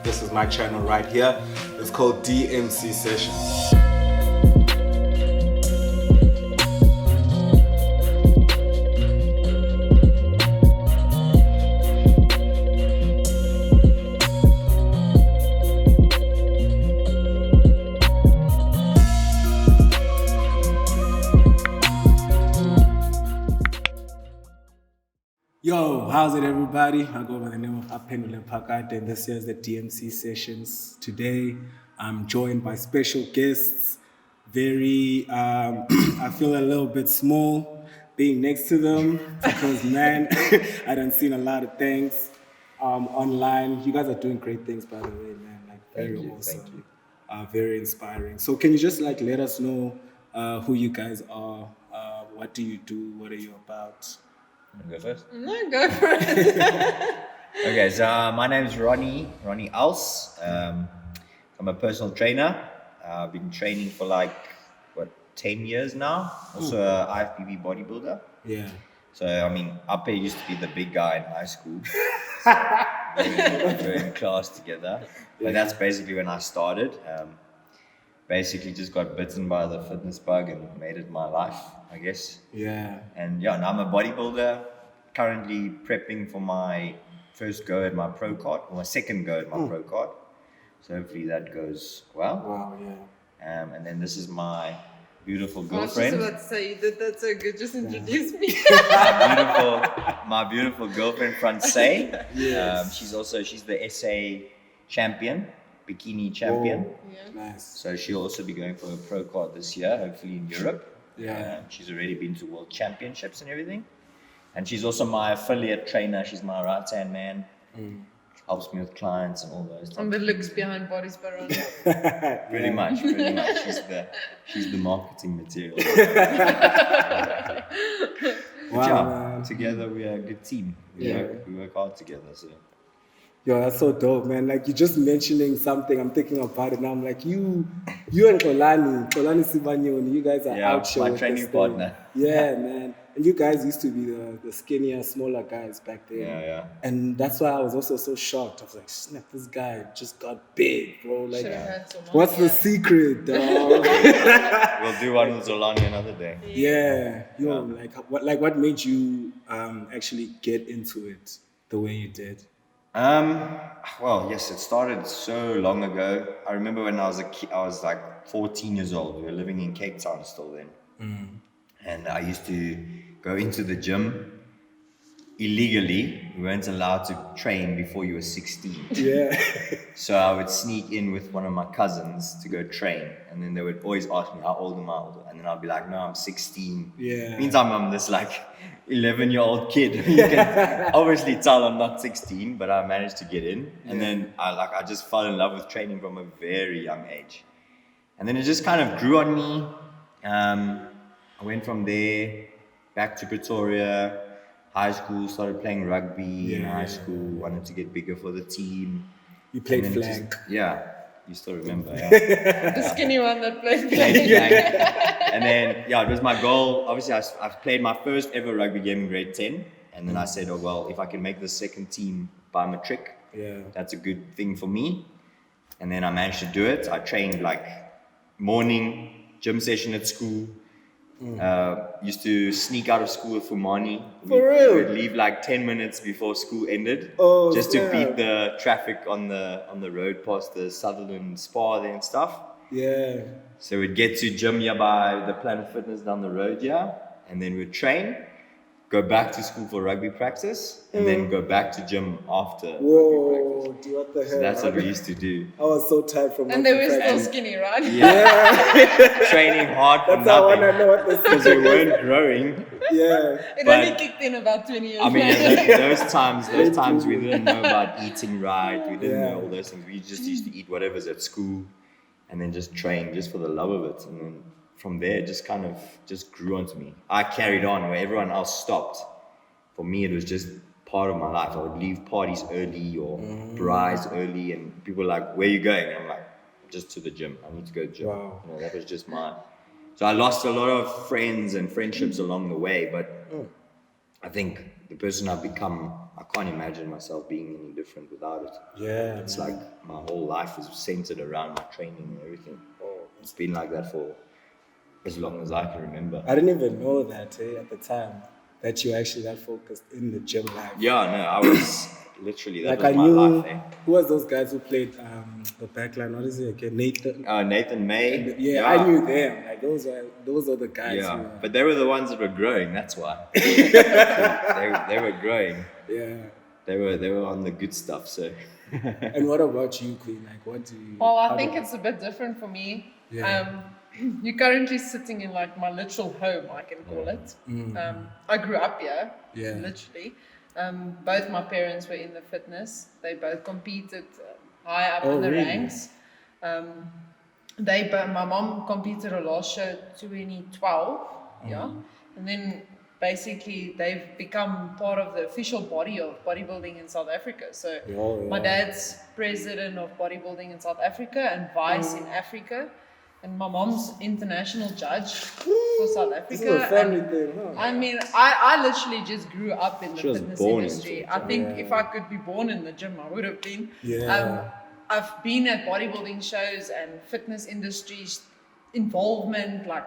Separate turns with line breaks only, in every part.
This is my channel right here. It's called DMC Sessions. Yo, how's it everybody? I go by the name of Apendule Pakat and this is the DMC Sessions. Today I'm joined by special guests. I feel a little bit small being next to them because man, I done seen a lot of things online. You guys are doing great things by the way, man. Like very awesome. Thank you. Very inspiring. So can you just like let us know who you guys are? What do you do? What are you about?
Go first?
No, go for it.
Okay, so my name is Ronnie Els. I'm a personal trainer. I've been training for 10 years now. Also a IFBB bodybuilder.
Yeah.
So, Ape used to be the big guy in high school. We were in class together. But that's basically when I started. Basically just got bitten by the fitness bug and made it my life, I guess.
Yeah.
And now I'm a bodybuilder, currently prepping for my first go at my pro card, or my second go at my pro card. So hopefully that goes well.
Wow, yeah.
And then this is my beautiful
I was
girlfriend.
just about to say, you did that so good, just introduce me.
my beautiful girlfriend, Francé.
Yes.
She's the SA champion, bikini champion.
Whoa.
Yeah.
Nice.
So she'll also be going for a pro card this year, hopefully in Europe.
Yeah.
She's already been to world championships and everything. And she's also my affiliate trainer. She's my right-hand man. Helps me with clients and all those types
And the
of
looks
things.
behind bodies Baron.
Pretty much. She's the marketing material.
Wow, man.
Together we are a good team. We work hard together. So
Yo, that's so dope, man. Like, you just mentioning something, I'm thinking about it now. I'm like, you and Kolani Sibanyoni, you guys are out here
my
with
training
this thing.
partner.
Yeah, man. And you guys used to be the skinnier, smaller guys back then.
Yeah.
And that's why I was also so shocked. I was like, snap, this guy just got big, bro. Like,
Should've had someone,
what's the secret, dog?
we'll do one with Zolani another day.
Yeah. Yo, what made you actually get into it the way you did?
Well, yes, it started so long ago. I remember when I was a kid, I was like 14 years old. We were living in Cape Town still then. And I used to go into the gym illegally. We weren't allowed to train before you were 16.
Yeah.
So I would sneak in with one of my cousins to go train. And then they would always ask me, how old am I? And then I'd be like, no, I'm 16.
Yeah.
Means I'm this 11-year-old kid. You can obviously tell I'm not 16, but I managed to get in. And then I just fell in love with training from a very young age. And then it just kind of grew on me. I went from there back to Pretoria, high school, started playing rugby in high school, wanted to get bigger for the team.
You played flag.
You still remember, yeah.
The skinny one that played
Played flag. And then, it was my goal. Obviously, I played my first ever rugby game in grade 10. And then I said, oh, well, if I can make the second team by matric, that's a good thing for me. And then I managed to do it. I trained morning, gym session at school. Used to sneak out of school with Fumani.
For real?
We'd leave 10 minutes before school ended, just to beat the traffic on the road past the Sutherland Spa there and stuff.
Yeah.
So we'd get to gym here by the Planet Fitness down the road here, and then we'd train, go back to school for rugby practice, and then go back to gym after rugby
Whoa, dude, what the hell?
practice. So that's what we used to do.
I was so tired from
And they were
rugby
still
practice.
skinny, right?
Training hard for
That's how I
nothing.
want to know what the
Because we weren't growing.
Yeah.
It
But-
only kicked in about 20 years
I mean,
later.
those times we didn't know about eating right. We didn't know all those things. We just used to eat whatever's at school and then just train just for the love of it. And then from there, it just kind of just grew onto me. I carried on where everyone else stopped. For me, it was just part of my life. I would leave parties early or brides early, and people were like, where are you going? And I'm like, just to the gym. I need to go to the gym.
Wow.
That was just mine. So I lost a lot of friends and friendships along the way, but I think the person I've become, I can't imagine myself being any different without it.
Yeah.
It's like my whole life is centered around my training and everything. It's been like that for as long as I can remember.
I didn't even know that at the time, that you were actually that focused in the gym life.
Yeah, no, I was literally, that
Like
was
I
my
knew,
life. Eh?
who was those guys who played the backline? What is it again? Nathan.
Nathan May.
Yeah, I knew them. Like those are the guys.
Yeah,
who were,
but they were the ones that were growing. That's why. they were growing.
yeah.
They were on the good stuff. So.
And what about you, Queen? Like, what do you?
Well, I
how
think
do-
it's a bit different for me.
Yeah.
You're currently sitting in like my literal home, I can call it. I grew up here,
Yeah.
literally. Both my parents were in the fitness. They both competed high up
Oh,
in the
really?
ranks. My mom competed a last show 2012, yeah, and then basically they've become part of the official body of bodybuilding in South Africa. So my dad's president of bodybuilding in South Africa and vice in Africa, and my mom's international judge for South
This
Africa.
is a family
and
thing, huh?
I mean, I literally just grew up in the
She was
fitness
born
industry.
into it.
I think if I could be born in the gym, I would have been.
Yeah.
I've been at bodybuilding shows and fitness industries involvement like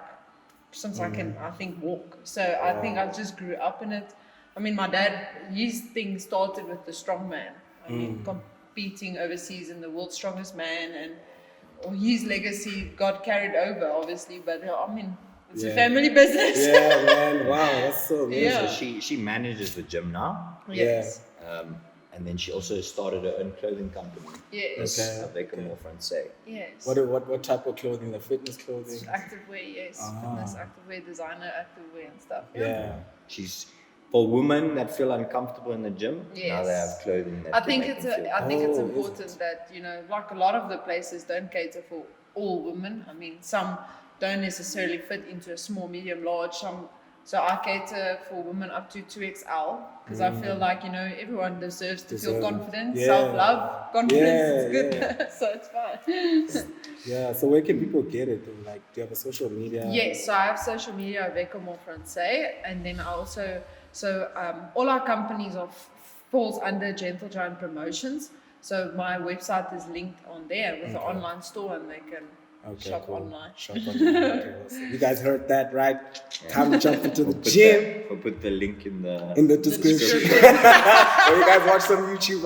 since I can, I think, walk. So I think I just grew up in it. I mean, my dad, his thing started with the strongman. I mean, competing overseas in the world's strongest man, and his legacy got carried over, obviously. But I mean, it's a family business.
Yeah, man. Wow, that's so amazing.
Yeah.
So she manages the gym now.
Yes.
And then she also started her own clothing company.
Yes.
Okay.
Francé.
Yes.
What type of clothing? The fitness clothing?
Activewear, yes. Fitness activewear, designer activewear and stuff.
Yeah.
She's for women that feel uncomfortable in the gym. Now
Yes.
they have clothing that
I
can
think
make
it's
them feel.
I think it's
Oh, is
important that, you know, like a lot of the places don't cater for all women. I mean, some don't necessarily fit into a small, medium, large. So I cater for women up to 2XL because I feel like, you know, everyone deserves to feel confident,
Yeah.
self-love, confidence is good.
Yeah.
So it's fine.
Yeah. So where can people get it? Though? Like, do you have a social media?
Yes, so I have social media avec Francé, and then I also all our companies falls under Gentle Giant Promotions. So my website is linked on there with the online store, and they can shop online.
Shop online. Okay, awesome. You guys heard that, right? Time to jump into the gym.
We'll put the link in
In the description.
description.
So you guys watch some YouTube,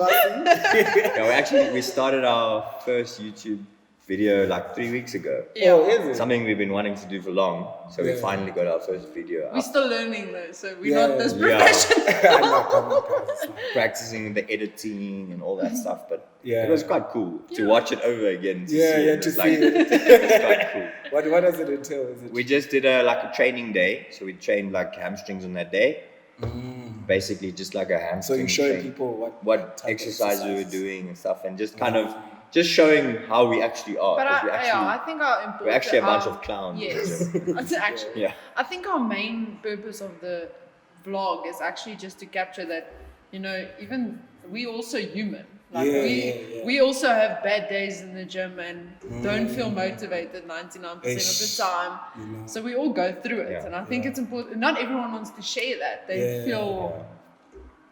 Yeah, we started our first YouTube video like 3 weeks ago.
Yeah.
Oh, is it?
Something we've been wanting to do for long. So we
Yeah.
finally got our first video
We're
up.
still learning though, so we're
Yeah.
not this
Yeah.
professional.
I know, come on, guys. It's fine.
Practicing the editing and all that stuff, but
Yeah.
it was quite cool to watch it over again. To
Yeah,
see
yeah,
it.
to
It's like,
see it.
it's quite cool.
What does it entail? Is it?
We just did a training day, so we trained like hamstrings on that day. Basically, just like a
So
hamstring.
you're showing
train.
people
what
type of
exercise we were
exercises.
doing and stuff, and just kind of just showing how we actually are.
But
'cause we
I think our important.
we're actually a bunch
our-
of clowns.
Yes, that's actually.
Yeah.
I think our main purpose of the vlog is actually just to capture that, you know, even we also human. Like we also have bad days in the gym and don't feel motivated 99% of the time.
You know.
So we all go through it,
Yeah.
and I think it's important. Not everyone wants to share that. They feel.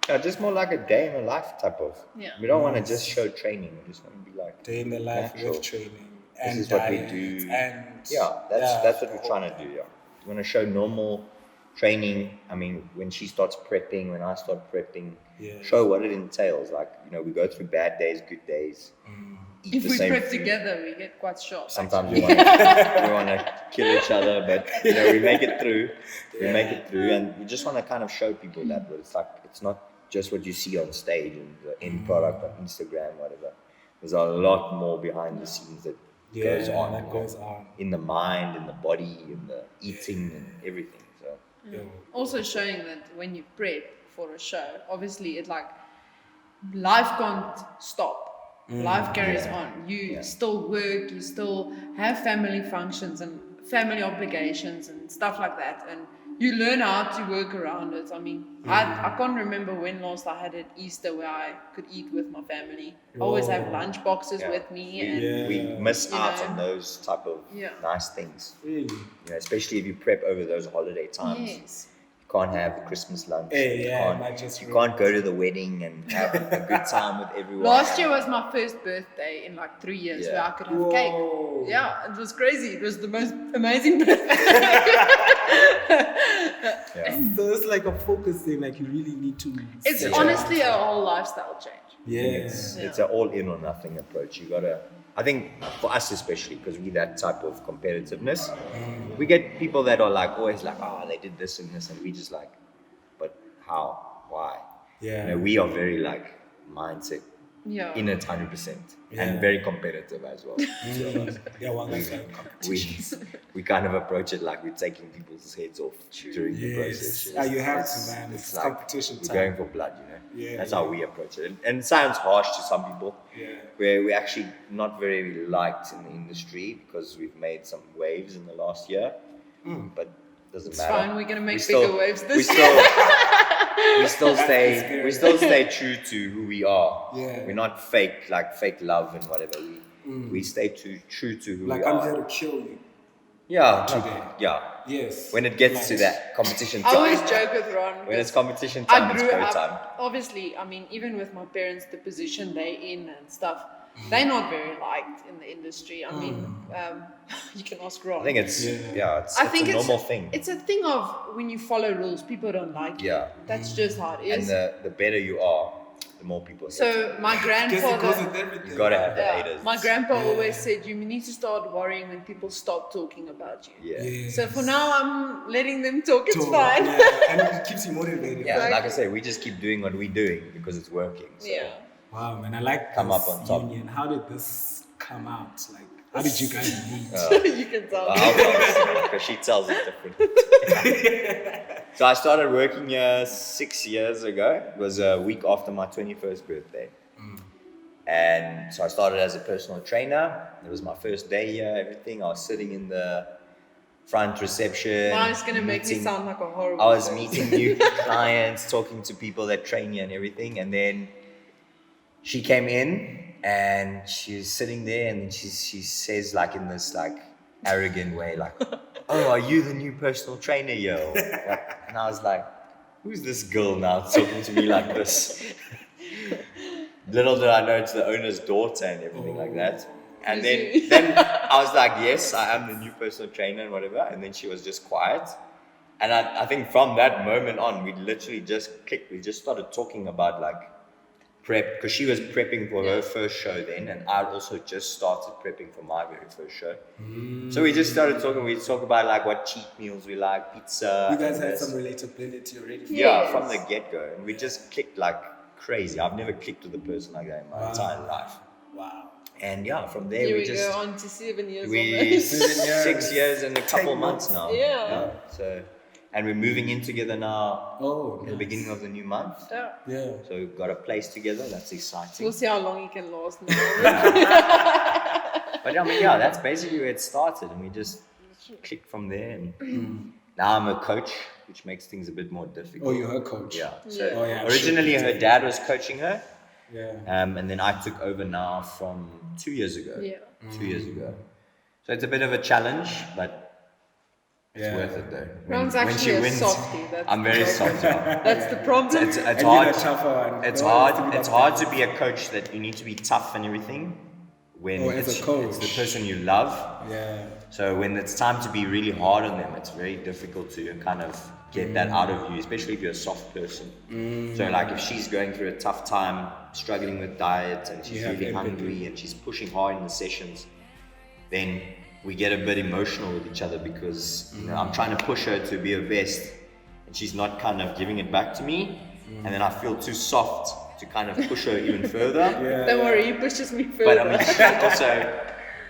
Yeah, just more like a day in a life type of.
Yeah.
We don't want to just show training. We just want to be like
Day in the life
natural.
with training
This
and
is what we
diet
do.
and
That's what we're trying to do. Yeah, we want to show normal training. I mean, when she starts prepping, when I start prepping, show what it entails. Like, you know, we go through bad days, good days. Eat
If
the
we
same
prep
food.
together, we get quite sharp.
Sometimes we want to kill each other, but you know, we make it through. We make it through, and we just want to kind of show people that it's like it's not just what you see on stage and the end product on Instagram, whatever. There's a lot more behind the scenes that goes on.
That goes on.
In the mind, in the body, in the eating, and everything. So
Also showing that when you prep for a show, obviously it like life can't stop. Life carries on. You still work, you still have family functions and family obligations and stuff like that, and you learn how to work around it. I mean, I can't remember when last I had an Easter where I could eat with my family. I always have lunch boxes with me, and
we miss
you
out
know.
on those type of
Yeah.
nice things.
Really?
You know, especially if you prep over those holiday times.
Yes.
You can't have a Christmas lunch.
Hey, yeah,
you can't go to the wedding and have a good time with everyone.
Last year was my first birthday in like 3 years where I could have cake. Yeah, it was crazy. It was the most amazing birthday.
So it's like a focus thing, like you really need to.
It's honestly a whole lifestyle change.
Yes.
It's an all in or nothing approach. You gotta, I think for us especially, because we that type of competitiveness, we get people that are like always like, oh, they did this and this, and we just like, but how? Why?
Yeah.
You know, we are very like mindset in it 100% and very competitive as well.
Yeah, well, that's like competitions.
We kind of approach it like we're taking people's heads off during the process.
Yeah, you have to, man. It's
like
competition
we're
time.
going for blood, you know.
Yeah,
That's how we approach it. And it sounds harsh to some people.
Yeah.
Where we're actually not very liked in the industry because we've made some waves in the last year. But it doesn't matter.
Fine, we're gonna make bigger waves this
we
year.
we still stay true to who we are.
Yeah.
We're not fake love and whatever. We stay true to who we
Like
are.
I'm here to kill you.
Yeah,
Today.
yeah.
Yes.
When it gets to that competition
I
time.
always joke with Ron.
When it's competition
I
time, it's
grew
go
up,
time.
obviously, I mean, even with my parents, the position they're in and stuff, they're not very liked in the industry. I mean, you can ask Ron.
I think it's it's
I think
a normal thing.
It's a thing of when you follow rules, people don't like you.
Yeah.
That's just how it is.
And the better you are, the more people hate you.
So my
Guess it goes
grandfather,
with everything.
You gotta have the haters.
my grandpa always said, you need to start worrying when people stop talking about you.
Yeah.
So for now, I'm letting them talk. It's
Talk,
fine.
yeah, and it keeps you motivated.
Yeah, like I say, we just keep doing what we're doing because it's working. So.
Yeah.
Wow, man, I like
Come
this
up on top.
union. How did this come out? Like, how did you guys meet?
You can tell.
I'll tell you because she tells it different. So I started working here 6 years ago. It was a week after my 21st birthday. And so I started as a personal trainer. It was my first day here, everything. I was sitting in the front reception.
Now it's going to make me
meeting-
sound like a horrible
I was
person.
meeting new clients, talking to people that train here and everything. And then she came in and she's sitting there and she says like in this like arrogant way, like, oh, are you the new personal trainer, yo? And I was like, who's this girl now talking to me like this? Little did I know it's the owner's daughter and everything like that. And then I was like, yes, I am the new personal trainer and whatever. And then she was just quiet. And I think from that moment on, we literally just clicked. We just started talking about like prep, because she was prepping for her first show then, and I also just started prepping for my very first show. So we just started talking. We talk about like what cheat meals we like, pizza.
You guys
and
had
this.
some relatability already.
Yeah, from the get-go. And we just clicked like crazy. I've never clicked with a person like that in my entire life.
Wow.
And yeah, from there
Here
we
we
just...
go on to 7 years
we
almost.
6 years and a couple months now.
Yeah.
So, and we're moving in together now
Oh,
in the beginning of the new month.
Yeah.
yeah.
So we've got a place together. That's exciting.
We'll see how long he can last now.
But I mean, yeah, that's basically where it started, and we just clicked from there. And now I'm a coach, which makes things a bit more difficult.
Oh, you're her coach.
Yeah. So
Oh, yeah, I'm
originally,
sure.
her dad was coaching her,
Yeah.
and then I took over now from 2 years ago.
Yeah.
2 years ago. So it's a bit of a challenge, but it's
Yeah.
worth it though.
Ron's actually a softie. That's
I'm
the
very
problem.
soft. Yeah.
That's the problem.
It's
And
hard.
you're the tougher one.
It's
No one wants
hard.
be
It's
like
hard
that.
to be a coach that you need to be tough and everything. When
Oh, as a
it's
coach.
the person you love.
Yeah.
So when it's time to be really hard on them, it's very difficult to kind of get that out of you, especially if you're a soft person. So like if she's going through a tough time, struggling with diet, and she's
You have
really
empathy.
hungry and she's pushing hard in the sessions, then we get a bit emotional with each other because you know, I'm trying to push her to be her best, and she's not kind of giving it back to me, and then I feel too soft to kind of push her even further.
Yeah.
Don't worry, he pushes me further.
But I mean,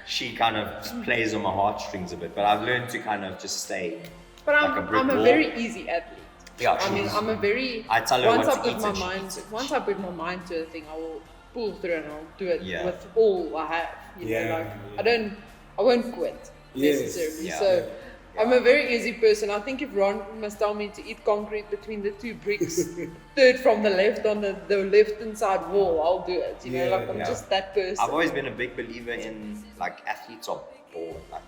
she kind of plays on my heartstrings a bit. But I've learned to kind of just stay.
But
like a brick
I'm a
wall.
very easy athlete.
Yeah,
I mean, I'm a very.
I tell her
once
what
I
to
put
eat
my
and she
mind,
eats it.
once I put my mind to a thing, I will pull through and I'll do it
Yeah.
with all I have. You
Yeah,
know, like
yeah.
I won't quit
Yes.
necessarily.
Yeah.
So I'm a very easy person. I think if Ron must tell me to eat concrete between the two bricks, third from the left on the left hand side wall, I'll do it. You know,
Yeah,
like I'm
yeah.
just that person.
I've always been a big believer in like athletes are born. Like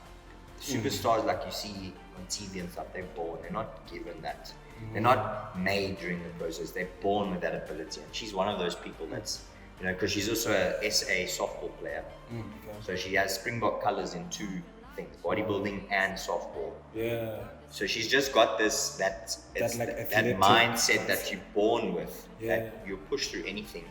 Superstars like you see on TV and stuff, they're born. They're not given that. They're not made during the process. They're born with that ability. And she's one of those people that's, you know, because she's also a SA softball player. So she has Springbok colors in two things, bodybuilding and softball.
Yeah.
So she's just got that mindset that you're born with, that you're pushed through anything,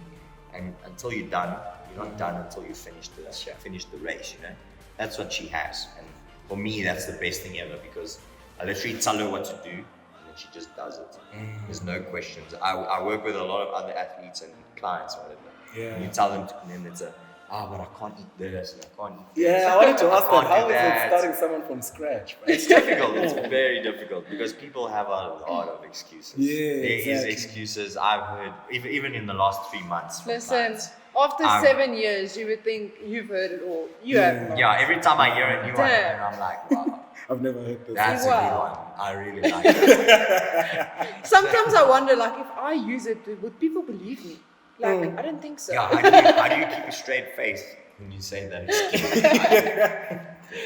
and until you're done, you're not done until you finish the race, you know? That's what she has. And for me, that's the best thing ever, because I literally tell her what to do, and then she just does it. There's no questions. I work with a lot of other athletes and clients, whatever. And you tell them, and then it's but I can't eat this, and I can't eat this.
I wanted to ask
can't
that. How
do
is
that.
it starting someone from scratch?
It's difficult. It's very difficult because people have a lot of excuses.
Yeah,
There is excuses. I've heard even in the last 3 months. from
Listen,
clients.
after 7 years, you would think you've heard it all. You have not.
Yeah, every time I hear a new one,
Damn.
and I'm like, wow,
I've never heard this.
that's a
Wow.
good one. I really like it.
Sometimes I wonder, like, if I use it, would people believe me? Like, I don't think so.
Yeah, how do you keep a straight face when you say that excuse?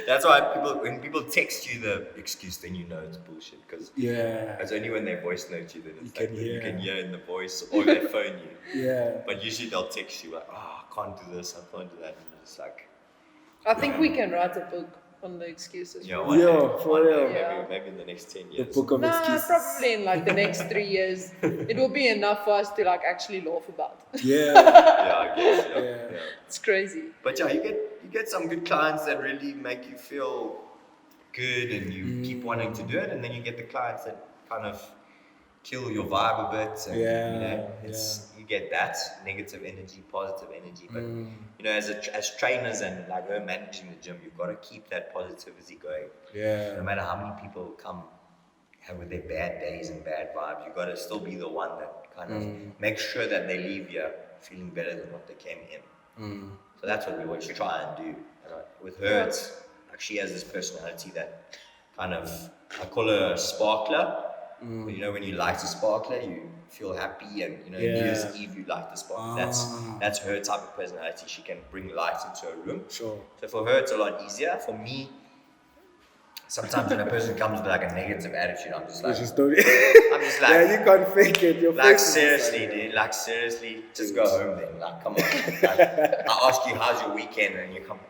That's why when people text you the excuse, then you know it's bullshit, because it's only when they voice note you that it's you can hear in the voice, or they phone you. But usually they'll text you like, I can't do this, I can't do that, and you're just like,
I think we can write a book on the excuses.
one day,
for real.
maybe in the next 10 years.
The book of excuses.
Probably in like the next 3 years, it will be enough for us to like actually laugh about.
Yeah.
I guess. Yeah.
It's crazy.
But you get some good clients that really make you feel good, and you keep wanting to do it, and then you get the clients that kind of kill your vibe a bit, and you get that negative energy, positive energy. But you know, as trainers and like we're managing the gym, you've got to keep that positivity going. No matter how many people come with their bad days and bad vibes, you've got to still be the one that kind of makes sure that they leave here feeling better than what they came in. So that's what we always try and do. And with her, it's like she has this personality that kind of, I call her a sparkler. But, you know, when you light a sparkler, you feel happy, and you know, New Year's Eve you light the spark. That's her type of personality. She can bring light into a room.
Sure.
So for her, it's a lot easier. For me, sometimes when a person comes with like a negative attitude, I'm just like,
you can't fake it. Your
like
face is
seriously, dude. Like seriously, just go home then. Like, come on. Like, I ask you, how's your weekend, and you come,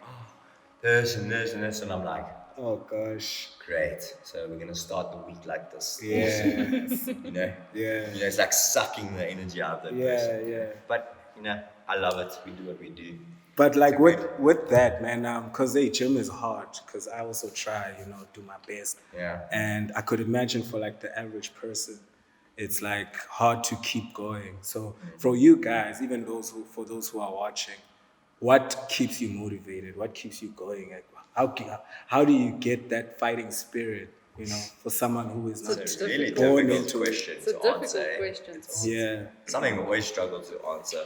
this and this and this, and I'm like,
oh gosh.
Great. So we're gonna start the week like this.
Yes.
You know?
Yeah.
You know, it's like sucking the energy out of that person.
Yeah.
But you know, I love it. We do what we do.
But like with that, man, because gym is hard. Because I also try, do my best.
Yeah.
And I could imagine for like the average person, it's like hard to keep going. So for you guys, even for those who are watching, what keeps you motivated? What keeps you going? Like, how do you get that fighting spirit? For someone who is not
It's a really
born
difficult
into
question
It's a
to
difficult
answer.
question to answer.
Yeah.
Something we always struggle to answer.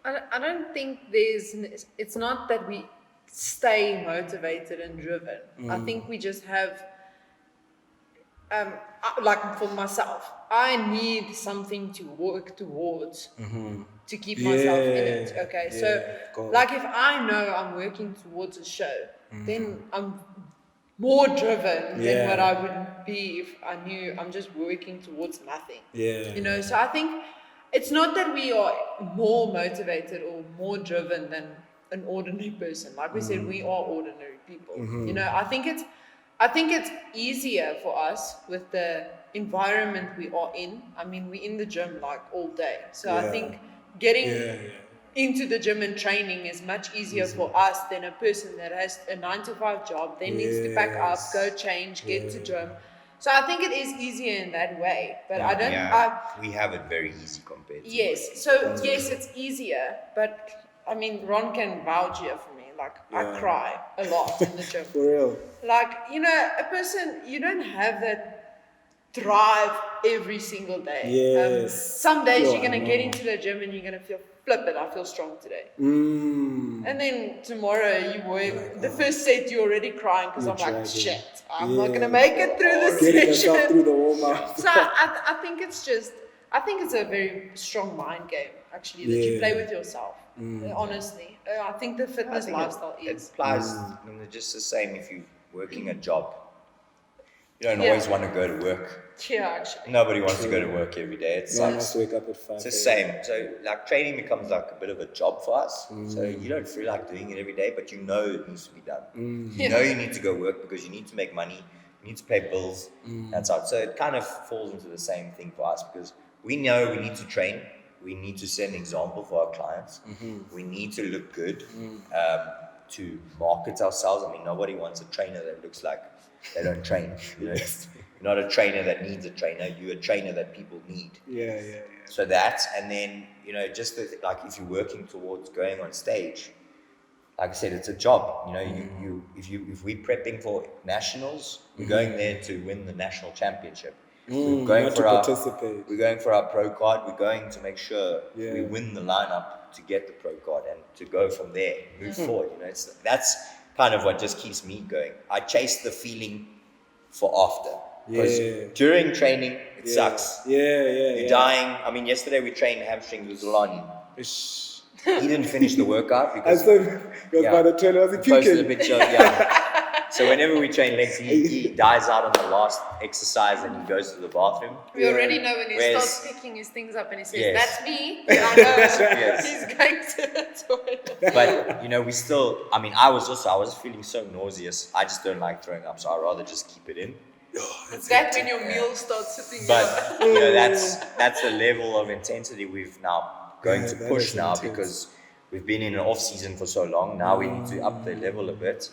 I don't think it's not that we stay motivated and driven. I think we just have, like for myself, I need something to work towards to keep myself in it. Okay, so like if I know I'm working towards a show, then I'm more driven than what I would be if I knew I'm just working towards nothing.
Yeah.
So I think it's not that we are more motivated or more driven than an ordinary person. Like we said, we are ordinary people. I think it's easier for us with the environment we are in. I mean, we're in the gym like all day. So I think getting into the gym and training is much easier for us than a person that has a 9-to-5 job, then needs to pack up, go change, get to gym. So I think it is easier in that way. But I don't...
we have it very easy compared to
Yes. So yes, it's easier. But I mean, Ron can vouch here for me. Like I cry a lot in the gym.
For real.
Like, a person, you don't have that drive every single day.
Yes.
Some days you're going to get into the gym and you're going to feel, flip it, I feel strong today. And then tomorrow you work, the first set you're already crying because I'm like, shit, I'm not going to make it through this
Get yourself
session.
through the warm-up.
So I think it's a very strong mind game, actually, that you play with yourself. Honestly, I think the fitness lifestyle
It
is.
applies just the same if working a job, you don't always want to go to work.
Yeah, actually.
Nobody wants to go to work every day. It's
No one
like,
wants to wake up at 5
it's the same. So like training becomes like a bit of a job for us. So you don't feel like doing it every day, but you know it needs to be done. You know you need to go work because you need to make money, you need to pay bills. That's out. So it kind of falls into the same thing for us because we know we need to train. We need to set an example for our clients. We need to look good to market ourselves. I mean, nobody wants a trainer that looks like they don't train. You know? You're not a trainer that needs a trainer. You're a trainer that people need.
Yeah.
So that, and then, just like if you're working towards going on stage, like I said, it's a job. If we're prepping for nationals, we're going there to win the national championship. We're going
not
for
to
our
participate.
We're going for our pro card. We're going to make sure
Yeah.
we win the lineup to get the pro card and to go from there, move forward. That's kind of what just keeps me going. I chase the feeling for after. Because during training, it sucks. You're dying. I mean, yesterday we trained hamstrings with Ronnie. He didn't finish the workout because
I said, because by the trainer, was he
posted a
puking?
picture. So whenever we train legs, he dies out on the last exercise and he goes to the bathroom.
We already know when he
Whereas-
starts picking his things up and he says,
Yes.
"That's me." I know
Yes.
he's going to the toilet.
But we still. I mean, I was feeling so nauseous. I just don't like throwing up, so I'd rather just keep it in.
That's when your meal starts sitting
But
down.
that's the level of intensity we've now going to
that
push
is
now
intense.
because we've been in an off season for so long. Now we need to up the level a bit.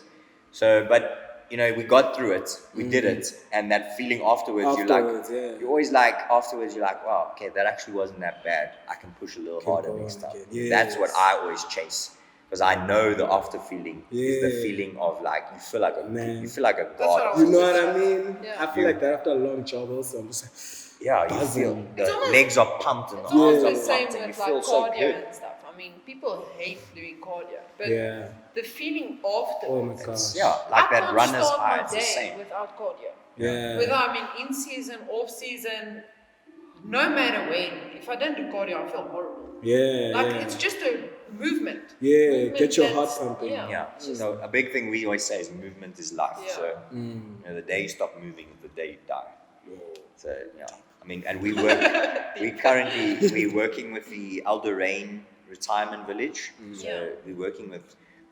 So, but we got through it. We did it, and that feeling afterwards, you're always like afterwards, you're like, wow, okay, that actually wasn't that bad. I can push a little harder
go
next
on
time.
again.
That's what
Yes.
I always chase. Because I know the after feeling is the
Yeah.
feeling of like you feel like a
Man.
you feel like a
That's what I
god.
was
You know what I mean?
Yeah.
I feel like that after a long job also. I'm just like,
Yeah, you
buzzing.
feel the
almost-
legs are pumped and the
It's almost
arms
the
are
same
pumped and you
with
feel
like
so
cardio
good.
and stuff. I mean, people hate doing cardio, but
Yeah.
the feeling afterwards.
Oh my gosh.
Yeah, like
I
that
can't
runner's
start
high,
my
it's the
day
same.
without cardio.
Yeah.
Whether I'm in season, off season, no matter when, if I don't do cardio, I feel horrible.
Yeah.
Like
yeah.
it's just a movement.
Yeah,
Movement
get your heart
that's-
pumping.
Yeah,
it's just-
so a big thing we always say is movement is life.
Yeah.
So the day you stop moving is the day you die. So yeah, I mean, and we're working with the Eldoraigne retirement village. So
Yeah.
we're working with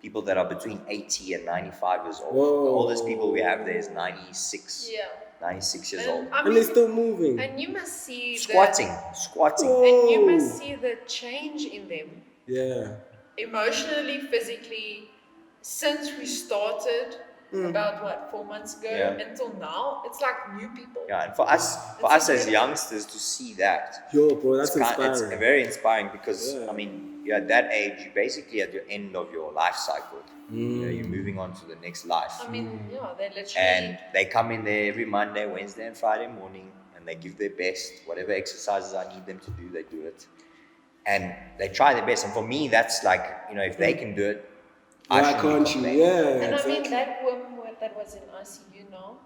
people that are between 80 and 95 years old.
Whoa.
The oldest people we have there is 96.
Yeah.
96 years
And,
old.
I
And
mean,
they're still moving.
and you must see
Squatting.
And you must see the change in them.
Yeah.
Emotionally, physically, since we started about 4 months ago
Yeah.
until now, it's like new people.
Yeah, and for us as
incredible.
youngsters to see that,
Yo, bro, that's
it's
inspiring.
very inspiring because
Yeah.
I mean, you're at that age, you're basically at the end of your life cycle. You're moving on to the next life.
I mean, yeah, they literally.
And they come in there every Monday, Wednesday, and Friday morning, and they give their best. Whatever exercises I need them to do, they do it. And they try their best. And for me, that's like, if they can do it, I
Why
should
can't
be
you?
complaining.
Yeah.
And I
exactly.
mean, that woman that was in ICU now,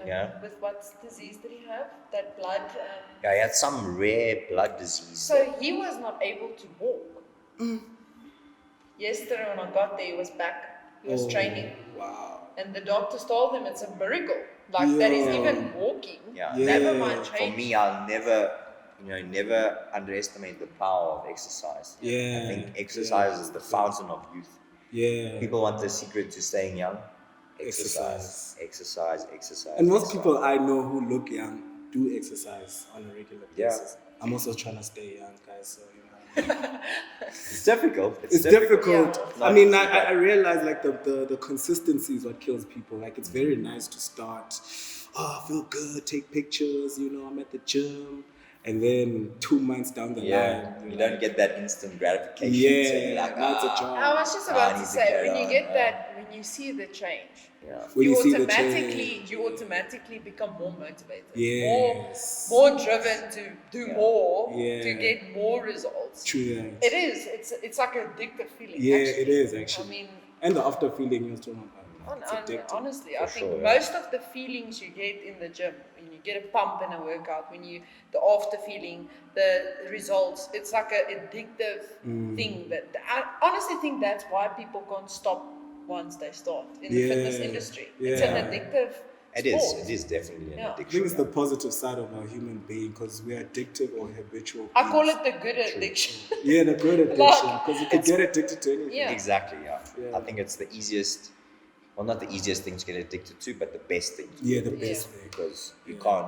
Yeah.
with what disease did he have? That blood.
Yeah, he had some rare blood disease.
So he was not able to walk. Yesterday when I got there, he was back. He was training.
Wow.
And the doctors told him it's a miracle. Like that he's
Yeah.
even walking.
Yeah,
Never mind
for
training.
me, I'll never underestimate the power of exercise.
Yeah.
I think exercise is the fountain of youth.
Yeah.
People want the secret to staying young.
Exercise.
Exercise.
And most
exercise.
people I know who look young do exercise on a regular
Yeah.
basis. I'm also trying to stay young, guys. So
It's difficult.
it's difficult.
Yeah.
I mean,
Not easy,
I realize like the consistency is what kills people. Like it's very nice to start. Oh, I feel good. Take pictures. I'm at the gym, and then 2 months down the
Yeah,
line,
you don't get that instant gratification.
Yeah,
so you're like,
that's a job.
I was just
I
about
need
to
to
say,
carry
when you
on,
get
yeah.
that, when you see the change,
Yeah.
When you see the
you automatically become more motivated,
Yes.
more driven to do more,
Yeah.
to get more results.
True. Yeah.
It is. It's like an addictive feeling.
Yeah,
actually.
it is actually.
I mean,
And the after feeling you're talking about. It's addictive.
honestly, I think
sure, yeah.
most of the feelings you get in the gym, when you get a pump in a workout, the after feeling, the results, it's like an addictive thing. I honestly think that's why people can't stop once they start in the fitness industry. It's an addictive
It
sport.
is. It is definitely an
Yeah.
I
addiction.
think it's the positive side of our human being because we're addictive or habitual.
I call
beings.
it the good addiction.
Yeah, the good addiction because you can get addicted to anything.
Yeah.
Exactly, yeah.
Yeah.
I think it's the easiest, well, not the easiest thing to get addicted to, but the best thing.
Yeah, the best
Yeah.
thing.
Because you can't,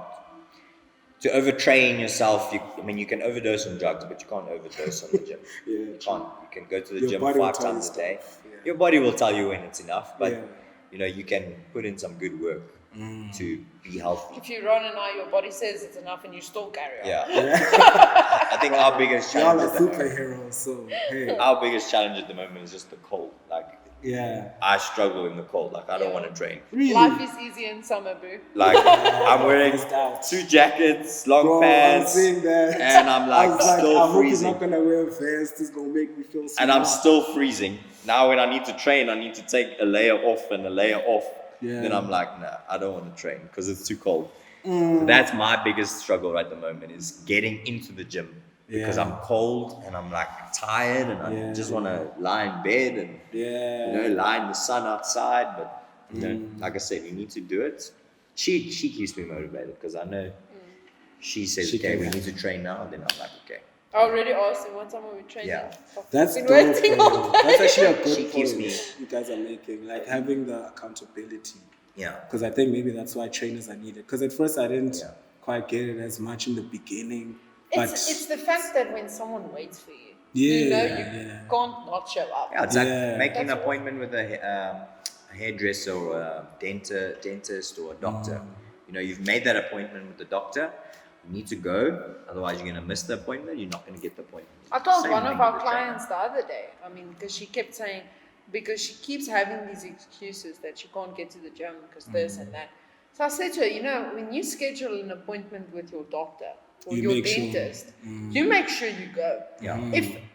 to overtrain yourself, you can overdose on drugs, but you can't overdose on the gym.
Yeah,
You can't. You can go to the
Your
gym
body will
5
tell you
times a day.
stuff, yeah.
Your body will tell you when it's enough, but
Yeah.
you can put in some good work to be healthy.
If you run and your body says it's enough and you still carry on.
Yeah. I think our biggest
Y'all
challenge
are
at the moment,
superheroes, so hey.
our biggest challenge at the moment is just the cold. Like,
Yeah.
I struggle in the cold. Like, I don't want to train.
Really?
Life is easy in summer, boo.
Like, I'm wearing
Missed out.
2 jackets, long
Bro,
pants,
I'm seeing that.
and I'm
I
like
was like,
still
I hope he's
freezing.
not gonna wear a vest. It's gonna make me feel so.
And I'm
hot.
still freezing. Now when I need to train, I need to take a layer off and a layer off.
Yeah.
Then I'm like, nah, I don't want to train because it's too cold. So that's my biggest struggle at the moment is getting into the gym because
Yeah.
I'm cold and I'm like tired and I just want to lie in bed and
Yeah.
lie in the sun outside. But like I said, you need to do it. She keeps me motivated because I know she says,
She
okay,
can
we
handle
need to train now. Then I'm like, okay.
I already asked him what time are we training.
Yeah.
That's
been
dope,
waiting
bro.
all day.
That's actually a good
She keeps
point
me-
you guys are making, like having the accountability.
Yeah.
Because I think maybe that's why trainers are needed. Because at first I didn't
Yeah.
quite get it as much in the beginning, but
It's the fact that when someone waits for you,
Yeah,
you know you
yeah.
can't not show up.
Yeah, it's
Yeah.
like making an
That's
appointment with a hairdresser or a dentist or a doctor. You've made that appointment with the doctor. You need to go, otherwise you're going to miss the appointment. You're not going to get the appointment.
I told
Same
one
thing
of
with
our
the trainer.
clients the other day, because she kept saying, because she keeps having these excuses that she can't get to the gym because this and that. So I said to her, when you schedule an appointment with your doctor or
You
your
make sure.
dentist, you make sure you go.
Yeah.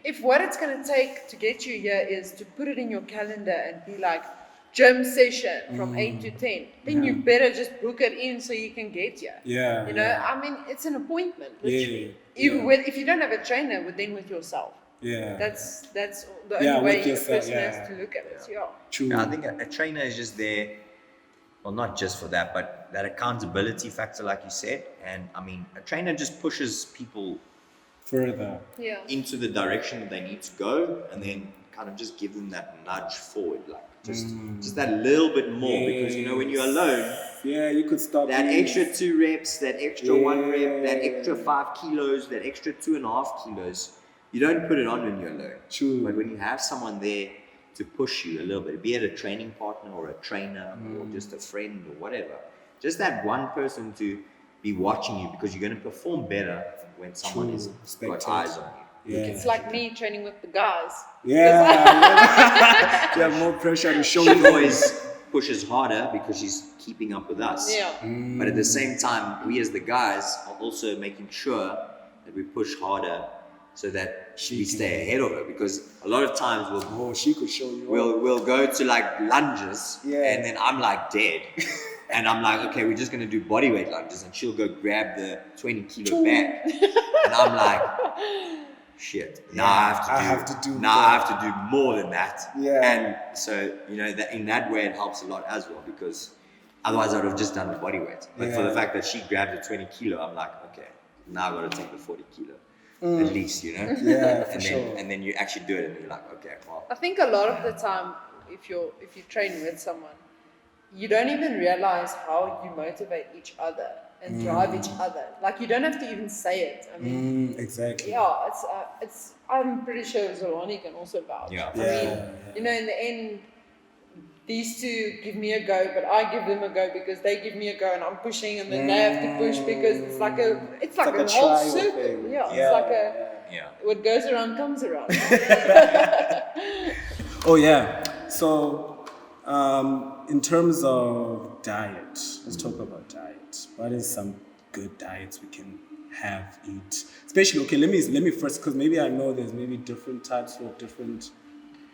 If what it's going to take to get you here is to put it in your calendar and be like, gym session from 8 to 10, then you better just book it in so you can get here.
yeah,
It's an appointment,
Yeah,
literally.
yeah.
If you don't have a trainer, then with yourself.
yeah,
That's the
Yeah,
only way
with
a
yourself,
person
yeah.
has to look at it. Yeah.
true.
Yeah, I think a trainer is just there, well, not just for that, but that accountability factor, like you said. And a trainer just pushes people
Further,
Yeah.
into the direction that they need to go, and then kind of just give them that nudge forward, like just that little bit more. Because when you're alone,
yeah, you could stop
that
me.
extra 2 reps, that extra 1 rep, that
Yeah.
extra 5 kilos, that extra 2.5 kilos, you don't put it on when you're alone.
True.
But when you have someone there to push you a little bit, be it a training partner or a trainer or just a friend or whatever, just that one person to be watching you, because you're going to perform better when someone
True.
is got
Spectator.
eyes on you.
Yeah.
It's like me training with the guys.
Yeah, you have more pressure to show
She
you.
always pushes harder because she's keeping up with us.
Yeah.
But at the same time, we as the guys are also making sure that we push harder so that we stay ahead of her. Because a lot of times
Oh, she could show you.
we'll go to like lunges,
Yeah.
and then I'm like dead. And I'm like, okay, we're just gonna do bodyweight lunges, and she'll go grab the 20 kilo bag, and I'm like, shit. Now I have to do more than that.
Yeah.
And so that in that way it helps a lot as well, because otherwise I would have just done the bodyweight. But for the
Yeah.
fact that she grabbed the 20 kilo, I'm like, okay, now I got to take the 40 kilo at least,
Yeah, for
and then
sure.
and then you actually do it, and you're like, okay, well.
I think a lot of the time, if you train with someone, you don't even realize how you motivate each other and drive each other. Like you don't have to even say it.
Exactly.
Yeah, it's. I'm pretty sure Ronnie can also vouch.
Yeah.
In the end, these two give me a go, but I give them a go because they give me a go, and I'm pushing, and then they have to push because it's like a
like a
whole
trial
circle.
thing.
Yeah,
Yeah.
it's like
Yeah.
what goes around comes around.
Oh yeah. So, in terms of diet, let's talk about diet. What is some good diets we can have, eat? Especially, okay, let me first, because maybe I know there's maybe different types for different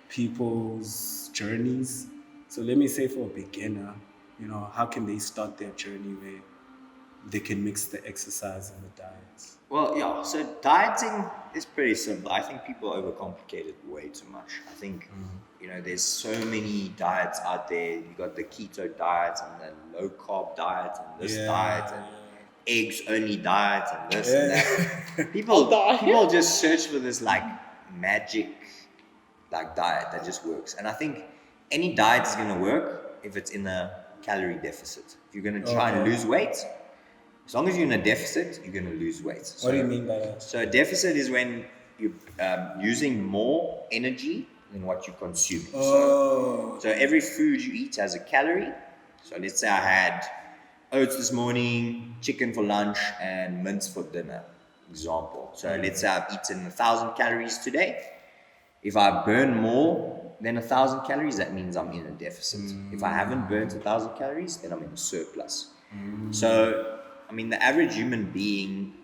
people's journeys. So let me say for a beginner, how can they start their journey where they can mix the exercise and the diets?
Well, yeah, so dieting is pretty simple. I think people overcomplicate it way too much. I think, there's so many diets out there. You got the keto diet and the low carb diet and this diet and eggs only diet and this and that. People just search for this like magic like diet that just works. And I think any diet is going to work if it's in a calorie deficit. If you're going to try and lose weight, as long as you're in a deficit, you're going to lose weight. So,
What do you mean by that?
So a deficit is when you're using more energy than what you're consuming. So every food you eat has a calorie. So let's say I had oats this morning, chicken for lunch, and mince for dinner, example. So let's say I've eaten 1,000 calories today. If I burn more than 1,000 calories, that means I'm in a deficit. If I haven't burnt 1,000 calories, then I'm in a surplus. So the average human being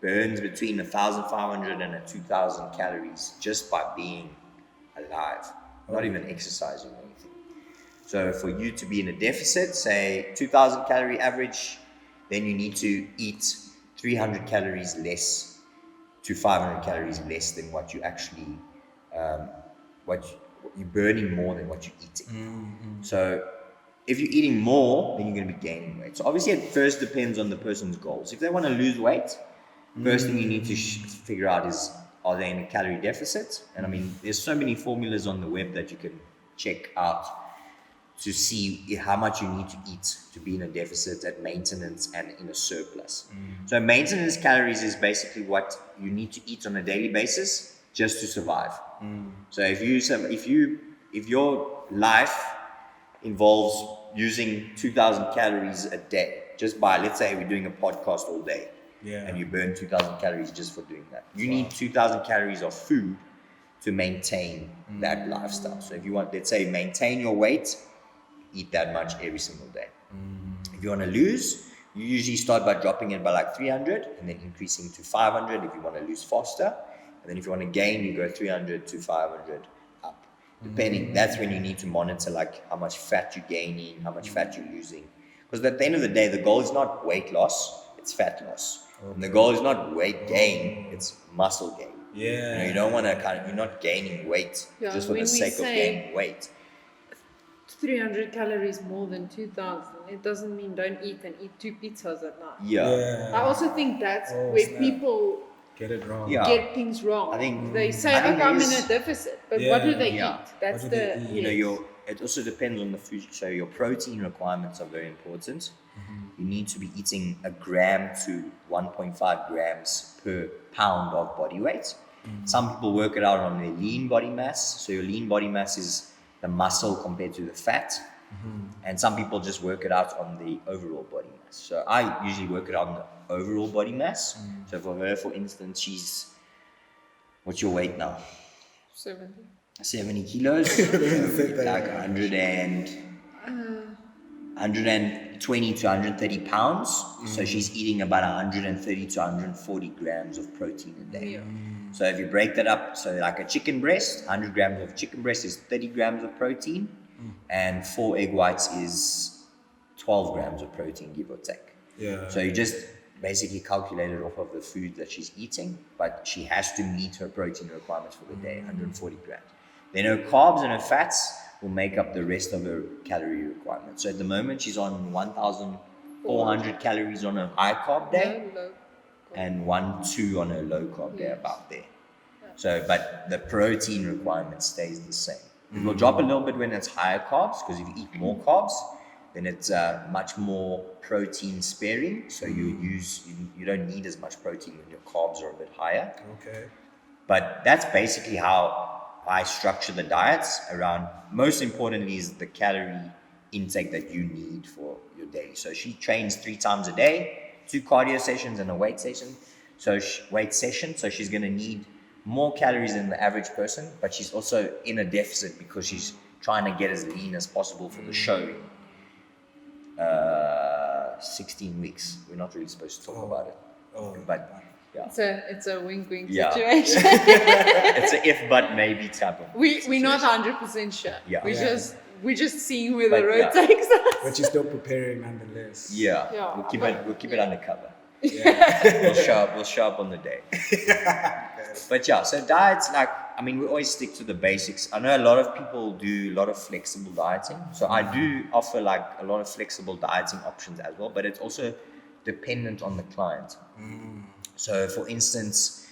burns between 1,500 and 2,000 calories just by being alive, not even exercising or anything. So for you to be in a deficit, say 2,000 calorie average, then you need to eat 300 calories less to 500 calories less than what you actually, you're burning more than what you're eating. So if you're eating more, then you're going to be gaining weight. So obviously it first depends on the person's goals. If they want to lose weight, first thing you need to figure out is, are they in a calorie deficit? And there's so many formulas on the web that you can check out to see how much you need to eat to be in a deficit, at maintenance, and in a surplus. So maintenance calories is basically what you need to eat on a daily basis just to survive. So if your life involves using 2,000 calories a day, just by, let's say we're doing a podcast all day, and you burn 2,000 calories just for doing that. You need 2,000 calories of food to maintain that lifestyle. So if you want, let's say, maintain your weight, eat that much every single day. If you want to lose, you usually start by dropping it by like 300 and then increasing to 500 if you want to lose faster. And then if you want to gain, you go 300 to 500 up. Depending, that's when you need to monitor like how much fat you're gaining, how much fat you're losing. Because at the end of the day, the goal is not weight loss, it's fat loss. And the goal is not weight gain, it's muscle gain. You don't want to you're not gaining weight just for the sake of gaining weight.
300 calories more than 2,000. It doesn't mean don't eat and eat 2 pizzas at night. I also think that's where people
get it wrong.
Get things wrong.
I think
they say, I'm in a deficit, but what do they eat? That's
it also depends on the food. So your protein requirements are very important. You need to be eating 1 gram to 1.5 grams per pound of body weight. Some people work it out on their lean body mass. So your lean body mass is the muscle compared to the fat. And some people just work it out on the overall body mass. So I usually work it out on the overall body mass. So for her, for instance, what's your weight now? 70 kilos. Like 120 to 130 pounds. So she's eating about 130 to 140 grams of protein a day. So if you break that up, so like a chicken breast, 100 grams of chicken breast is 30 grams of protein, and 4 egg whites is 12 grams of protein, give or take. So you just basically calculate it off of the food that she's eating, but she has to meet her protein requirements for the day, 140 grams. Then her carbs and her fats will make up the rest of her calorie requirements. So at the moment, she's on 1,400 calories on a high carb day. And 1-2 on a low carb day, about there. So, but the protein requirement stays the same. It will drop a little bit when it's higher carbs, because if you eat more carbs, then it's much more protein sparing. So you don't need as much protein when your carbs are a bit higher. But that's basically how I structure the diets around. Most importantly is the calorie intake that you need for your day. So she trains 3 times a day. 2 cardio sessions and a weight session. So she's going to need more calories than the average person, but she's also in a deficit because she's trying to get as lean as possible for the show. 16 weeks. We're not really supposed to talk about it. But
it's a wink-wink
situation.
It's
an if but maybe type of
We're not 100% sure.
Yeah.
We just we're just seeing where the
But,
road
yeah.
takes us.
But you're still preparing nonetheless.
Yeah,
Yeah,
we'll keep it undercover.
Yeah.
We'll show up on the day. But yeah, so diets, like, I mean, we always stick to the basics. I know a lot of people do a lot of flexible dieting. So I do offer like a lot of flexible dieting options as well, but it's also dependent on the client. So for instance,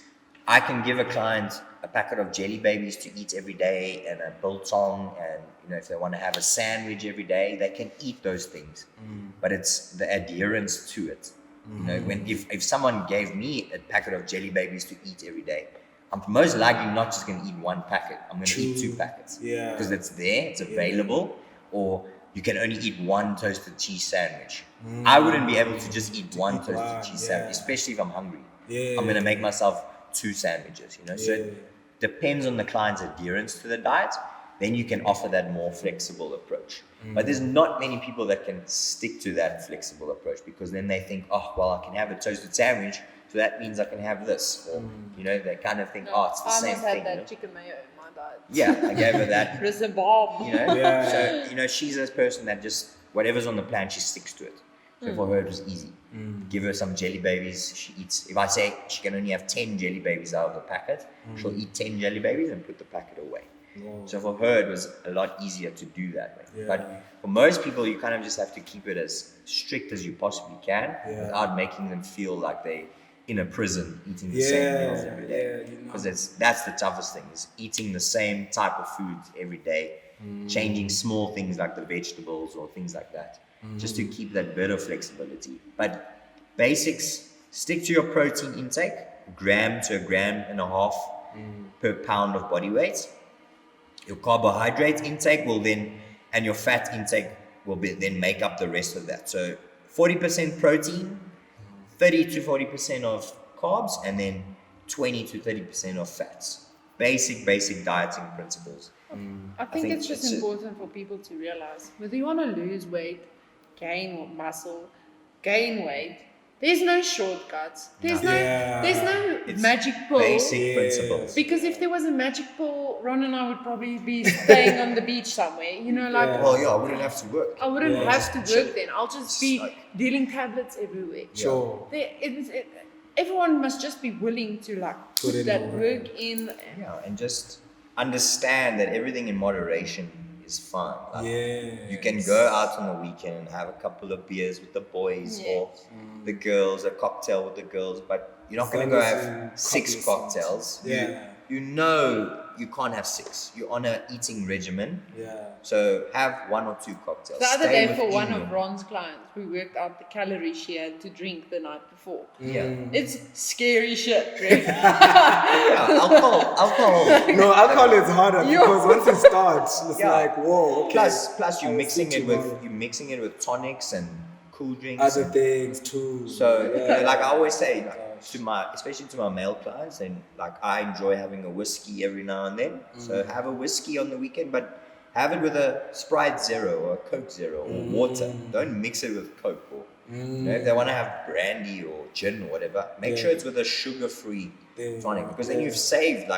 I can give a client a packet of jelly babies to eat every day and a biltong, and if they want to have a sandwich every day, they can eat those things. But it's the adherence to it. When if someone gave me a packet of jelly babies to eat every day, I'm most likely not just going to eat one packet. I'm going to eat 2 packets.
Yeah.
Because it's there, it's available, or you can only eat one toasted cheese sandwich. I wouldn't be able to just eat one toasted cheese sandwich, especially if I'm hungry. I'm going to make myself 2 sandwiches, So it depends on the client's adherence to the diet. Then you can offer that more flexible approach. But there's not many people that can stick to that flexible approach, because then they think, oh, well, I can have a toasted sandwich, so that means I can have this. Or, they kind of think, oh, it's the same thing.
I almost had that chicken mayo in my diet.
Yeah, I gave her that.
It's a bomb.
So, she's this person that just, whatever's on the plan, she sticks to it. So for her, it was easy. Give her some jelly babies. She eats, if I say she can only have 10 jelly babies out of the packet, she'll eat 10 jelly babies and put the packet away. So for her, it was a lot easier to do that way. But for most people, you kind of just have to keep it as strict as you possibly can without making them feel like they in a prison eating the same meals every day. Because that's the toughest thing, is eating the same type of food every day, changing small things like the vegetables or things like that, just to keep that bit of flexibility. But basics, stick to your protein intake, 1 gram to 1.5 grams per pound of body weight. Your carbohydrate intake will then, and your fat intake will then make up the rest of that. So 40% protein, 30 to 40% of carbs, and then 20 to 30% of fats. Basic dieting principles.
I think it's just important for people to realize, whether you want to lose weight, gain muscle, gain weight, there's no shortcuts. There's no magic pill.
Basic principles.
Because if there was a magic pill, Ron and I would probably be staying on the beach somewhere.
Well, I wouldn't have to work.
I wouldn't have to work then. I'll just be dealing tablets everywhere.
Sure.
Everyone must just be willing to put that work in.
And just understand that everything in moderation is fine. You can go out on the weekend and have a couple of beers with the boys or the girls, a cocktail with the girls, but you're not going to go have 6 cocktails. You can't have 6. You're on an eating regimen. So have 1 or 2 cocktails.
The other day for one of Ron's clients, we worked out the calories she had to drink the night before. It's scary shit, Greg.
Alcohol.
No, alcohol is harder because once it starts, it's like, whoa. Okay.
Plus you're mixing it with tonics and cool drinks.
Other things too.
So like I always say, especially to my male clients, and I enjoy having a whiskey every now and then. So have a whiskey on the weekend, but have it with a Sprite Zero or a Coke Zero or water. Don't mix it with Coke or if they want to have brandy or gin or whatever, make sure it's with a sugar-free tonic, because then you've saved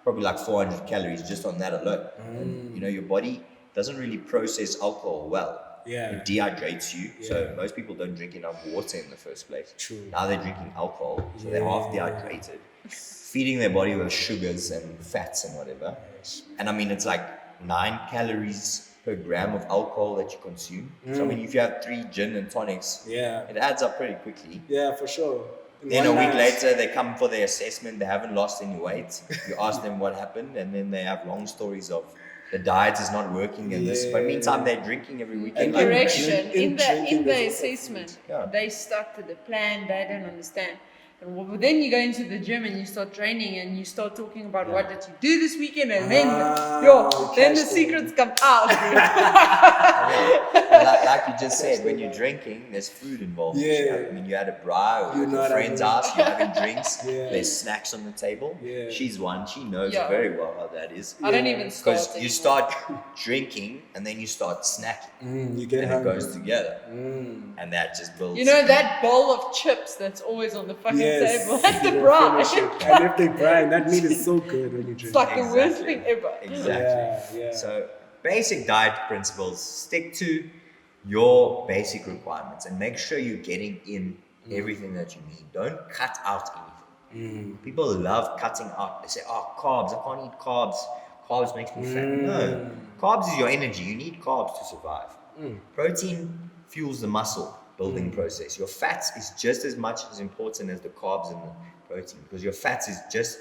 probably 400 calories just on that alone. And your body doesn't really process alcohol well. It dehydrates you. So most people don't drink enough water in the first place.
True.
Now they're drinking alcohol, so they're half dehydrated, feeding their body with sugars and fats and whatever. And I mean, it's 9 calories per gram of alcohol that you consume. So I mean, if you have 3 gin and tonics, it adds up pretty quickly.
Yeah, for sure.
Then a week later, they come for their assessment. They haven't lost any weight. You ask them what happened, and then they have long stories of the diet is not working and this. But meantime, they're drinking every weekend.
Correction, in the assessment, they stuck to the plan. They don't understand. And then you go into the gym and you start training and you start talking about what did you do this weekend, and then then the secrets come out.
Like you just said, when you're drinking, there's food involved. I mean, you had a braai or your friend's house, you're having drinks, there's snacks on the table. She's one, she knows very well how that is.
I don't even start.
Because you start drinking and then you start snacking.
You get
and
hungry.
it goes together. And that just builds.
That bowl of chips that's always on the fucking table. That's the braai.
And if they brine, that meat is so good when you drink.
It's like the worst thing ever.
Exactly. So basic diet principles. Stick to your basic requirements and make sure you're getting in everything that you need. Don't cut out anything. People love cutting out. They say, oh, carbs, I can't eat carbs. Carbs makes me fat. No, carbs is your energy. You need carbs to survive. Protein fuels the muscle building process. Your fats is just as much as important as the carbs and the protein, because your fats is just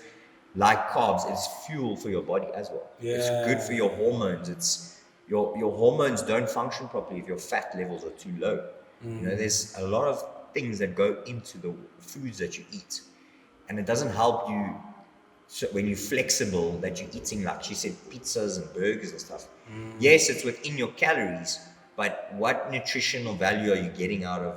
like carbs, it's fuel for your body as well. It's good for your hormones. It's your hormones don't function properly if your fat levels are too low. There's a lot of things that go into the foods that you eat, and it doesn't help you when you're flexible that you're eating, like she said, pizzas and burgers and stuff. Yes, it's within your calories, but what nutritional value are you getting out of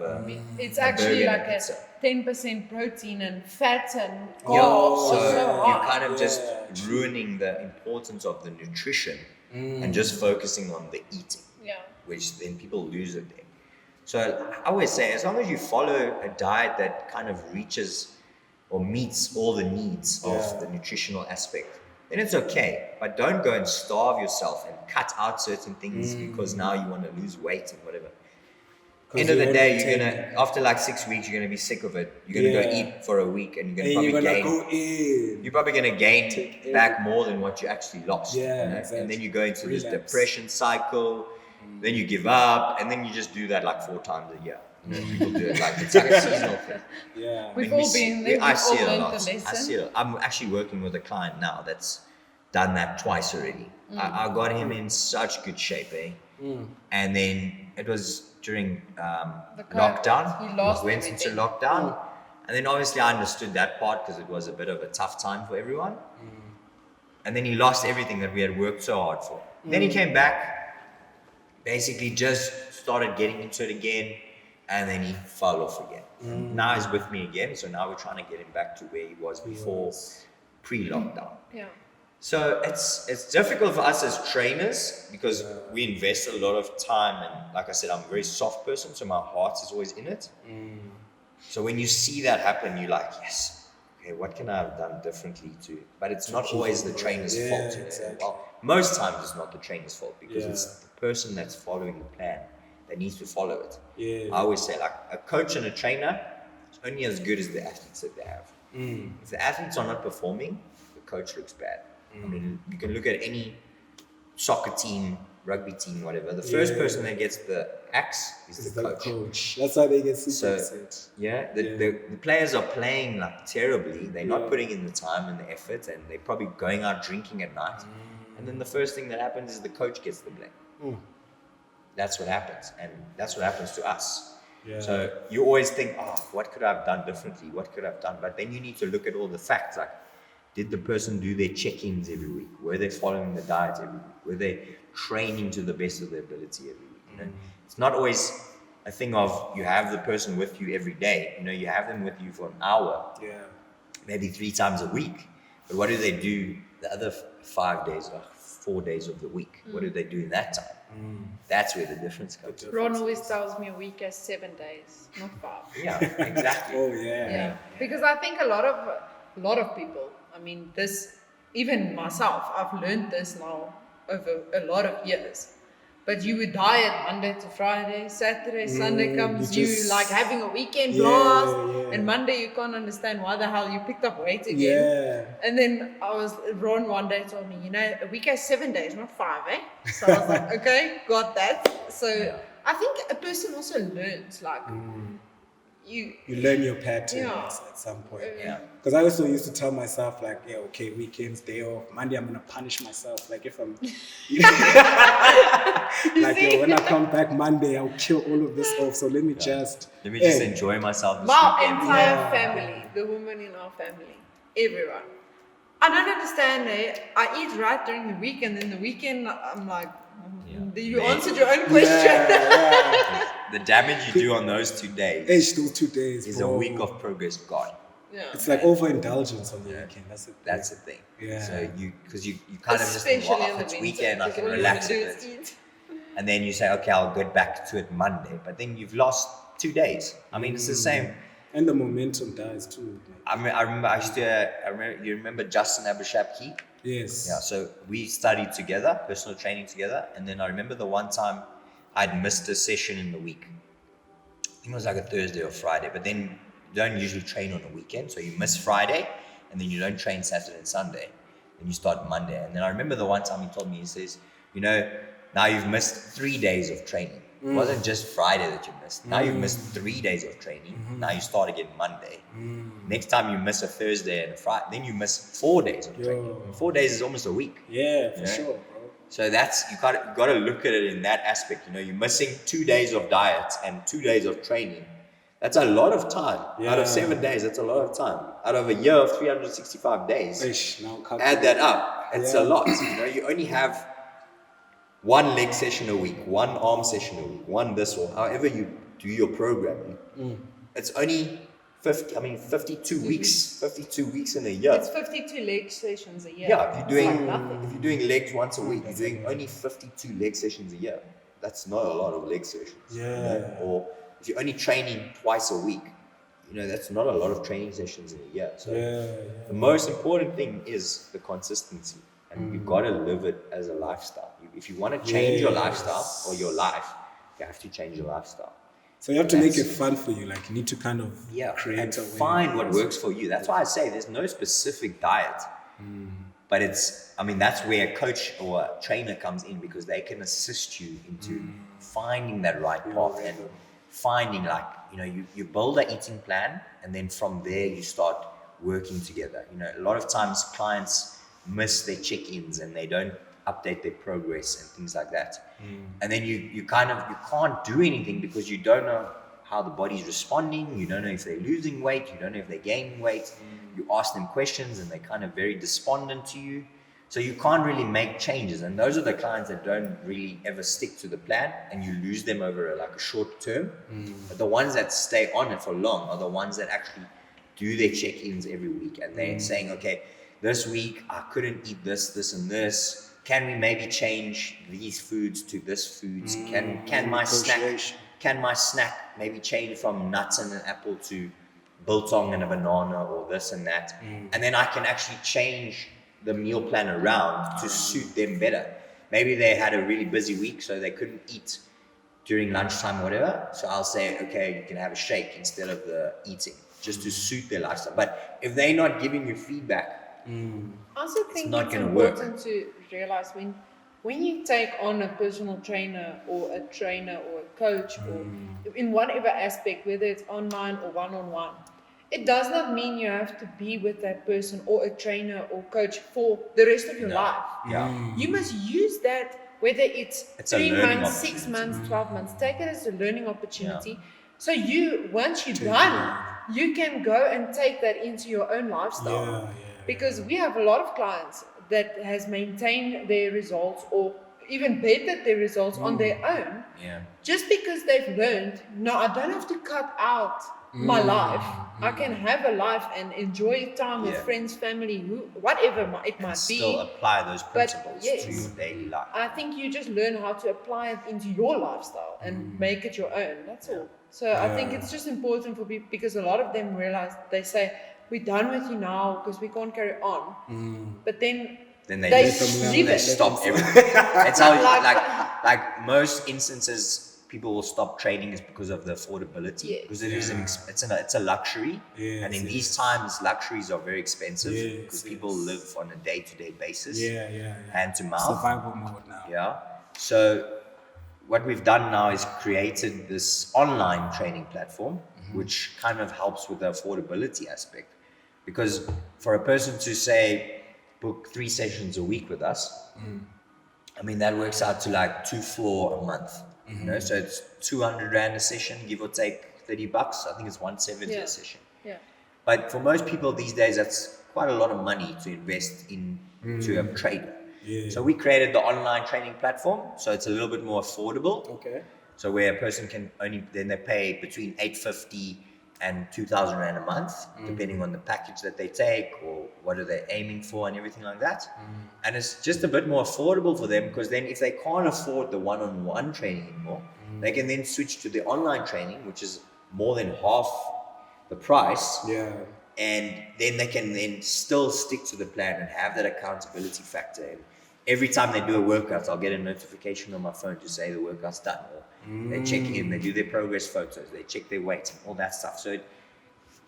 it's
a
actually
burger
like
and a pizza?
10% protein and fat and carbs.
So
high.
you're kind of just ruining the importance of the nutrition and just focusing on the eating, which then people lose it there. So I always say, as long as you follow a diet that kind of reaches or meets all the needs of the nutritional aspect, then it's okay. But don't go and starve yourself and cut out certain things because now you want to lose weight and whatever. End of the day, you're gonna, after like 6 weeks, you're gonna be sick of it. You're gonna go eat for a week, and you're gonna You're probably gonna gain back more than what you actually lost.
Exactly.
And then you go into this depression cycle. Then you give up, and then you just do that like 4 times a year. People do it like it's like a seasonal thing.
We've all been there.
I see it a
learned
lot.
the lesson.
I see it. I'm actually working with a client now that's done that twice already. I got him in such good shape, and then it was during lockdown.
He lost
went
everything.
into lockdown, and then obviously I understood that part because it was a bit of a tough time for everyone. And then he lost everything that we had worked so hard for. Then he came back, basically just started getting into it again, and then he fell off again. Now he's with me again, so now we're trying to get him back to where he was before, pre-lockdown. So it's difficult for us as trainers because we invest a lot of time, and like I said, I'm a very soft person, so my heart is always in it. So when you see that happen, you're like, yes, okay, what can I have done differently to? But it's not always the trainer's fault.
Exactly.
Well, most times it's not the trainer's fault because it's the person that's following the plan that needs to follow it. I always say, like, a coach and a trainer is only as good as the athletes that they have. If the athletes are not performing, the coach looks bad. I mean, you can look at any soccer team, rugby team, whatever. The first person that gets the axe is the coach.
That's why they get super
So,
upset.
the players are playing like terribly. They're not putting in the time and the effort, and they're probably going out drinking at night. And then the first thing that happens is the coach gets the blame. That's what happens, and that's what happens to us. So you always think, oh, what could I have done differently? What could I have done? But then you need to look at all the facts, like, did the person do their check-ins every week? Were they following the diet every week? Were they training to the best of their ability every week? It's not always a thing of you have the person with you every day. You have them with you for an hour, maybe 3 times a week. But what do they do the other 5 days or 4 days of the week? What do they do in that time? That's where the difference comes.
Ron always tells me a week has 7 days, not 5.
Yeah, exactly.
Because I think a lot of people, I mean, this, even myself, I've learned this now over a lot of years. But you would diet Monday to Friday, Saturday, Sunday comes, you like having a weekend blast, and Monday you can't understand why the hell you picked up weight again. And then Ron one day told me, a week has 7 days, not 5, eh? So I was like, okay, got that. So I think a person also learns, like, you
learn your pattern at some point. Because I also used to tell myself, like, okay, weekends, day off, Monday I'm gonna punish myself. Like, if I'm like, when I come back Monday, I'll kill all of this off. So let me just
enjoy myself.
My entire family, the women in our family, everyone. I don't understand it. I eat right during the week, and then the weekend I'm like, you answered your own question.
The damage you do on those 2 days,
those 2 days
is a week of progress gone.
It's like overindulgence on the weekend.
That's the thing.
So
you kind of just think, well, it's weekend, I can relax a bit. And then you say, okay, I'll get back to it Monday. But then you've lost 2 days. I mean, it's the same.
And the momentum dies too.
I remember you remember Justin Abishapke?
Yes.
Yeah, so we studied together, personal training together, and then I remember the one time I'd missed a session in the week. I think it was like a Thursday or Friday, but then you don't usually train on a weekend, so you miss Friday, and then you don't train Saturday and Sunday, and you start Monday. And then I remember the one time he told me, he says, now you've missed 3 days of training. It wasn't just Friday that you missed. Now you've missed 3 days of training. Now you start again Monday. Next time you miss a Thursday and a Friday, then you miss 4 days of training. And 4 days is almost a week.
Yeah, for sure, bro.
So that's, you got to look at it in that aspect. You're missing 2 days of diet and 2 days of training. That's a lot of time.
Yeah.
Out of 7 days, that's a lot of time. Out of a year of 365 days, add that up. It's a lot. You only have one leg session a week, one arm session a week, one this, or however you do your programming. It's only 52 weeks. 52 weeks in a year.
It's 52 leg sessions a year.
Yeah, if
It's
you're doing legs once a week, you're doing only 52 leg sessions a year. That's not a lot of leg sessions.
Yeah.
Or if you're only training twice a week, that's not a lot of training sessions in a year. So the most important thing is the consistency, and you've got to live it as a lifestyle. If you want to change your lifestyle or your life, you have to change your lifestyle.
So you have to make it fun for you. Like you need to kind of create
and
a way.
find what works for you. That's why I say there's no specific diet. But that's where a coach or a trainer comes in, because they can assist you into finding that right path and finding you build an eating plan, and then from there you start working together. A lot of times clients miss their check-ins and they don't update their progress and things like that. And then you can't do anything because you don't know how the body's responding. You don't know if they're losing weight. You don't know if they're gaining weight. You ask them questions and they're kind of very despondent to you. So you can't really make changes. And those are the clients that don't really ever stick to the plan, and you lose them over a short term. But the ones that stay on it for long are the ones that actually do their check-ins every week. And they're saying, okay, this week I couldn't eat this, this, and this. Can we maybe change these foods to this foods? Can my snack maybe change from nuts and an apple to biltong and a banana, or this and that? And then I can actually change the meal plan around to suit them better. Maybe they had a really busy week, so they couldn't eat during lunchtime or whatever. So I'll say, okay, you can have a shake instead of the eating, just to suit their lifestyle. But if they're not giving you feedback,
I also think it's
work.
important to realize when you take on a personal trainer or a coach or in whatever aspect, whether it's online or one-on-one, it does not mean you have to be with that person or a trainer or coach for the rest of your life.
Yeah.
You must use that, whether it's 3 months, 6 months, 12 months. Take it as a learning opportunity. Yeah. So once you're done, you can go and take that into your own lifestyle. Because we have a lot of clients that has maintained their results or even bettered their results on their own. Yeah. Just because they've learned, no, I don't have to cut out my life. I can have a life and enjoy time with friends, family, whatever it might be.
Still apply those principles to your daily life.
I think you just learn how to apply it into your lifestyle and make it your own. That's all. So I think it's just important for people, because a lot of them realize, they say, we're done with you now because we can't carry on. But then they
stop everything. It's how like most instances people will stop trading is because of the affordability, because it is it's a luxury, and in these times luxuries are very expensive because people live on a day-to-day basis, hand to mouth,
survival mode now.
So what we've done now is created this online training platform, which kind of helps with the affordability aspect, because for a person to say book 3 sessions a week with us, that works out to like $2,400 a month. So it's 200 Rand a session, give or take $30. I think it's 170 a session. Yeah. But for most people these days, that's quite a lot of money to invest into a trader. So we created the online training platform, so it's a little bit more affordable. Okay. So where a person can they pay between 850 and 2,000 Rand a month, depending on the package that they take or what are they aiming for and everything like that. And it's just a bit more affordable for them, because then if they can't afford the one-on-one training anymore, they can then switch to the online training, which is more than half the price. and then they can then still stick to the plan and have that accountability factor. And every time they do a workout, I'll get a notification on my phone to say the workout's done. Or they check in, they do their progress photos, they check their weights and all that stuff. So it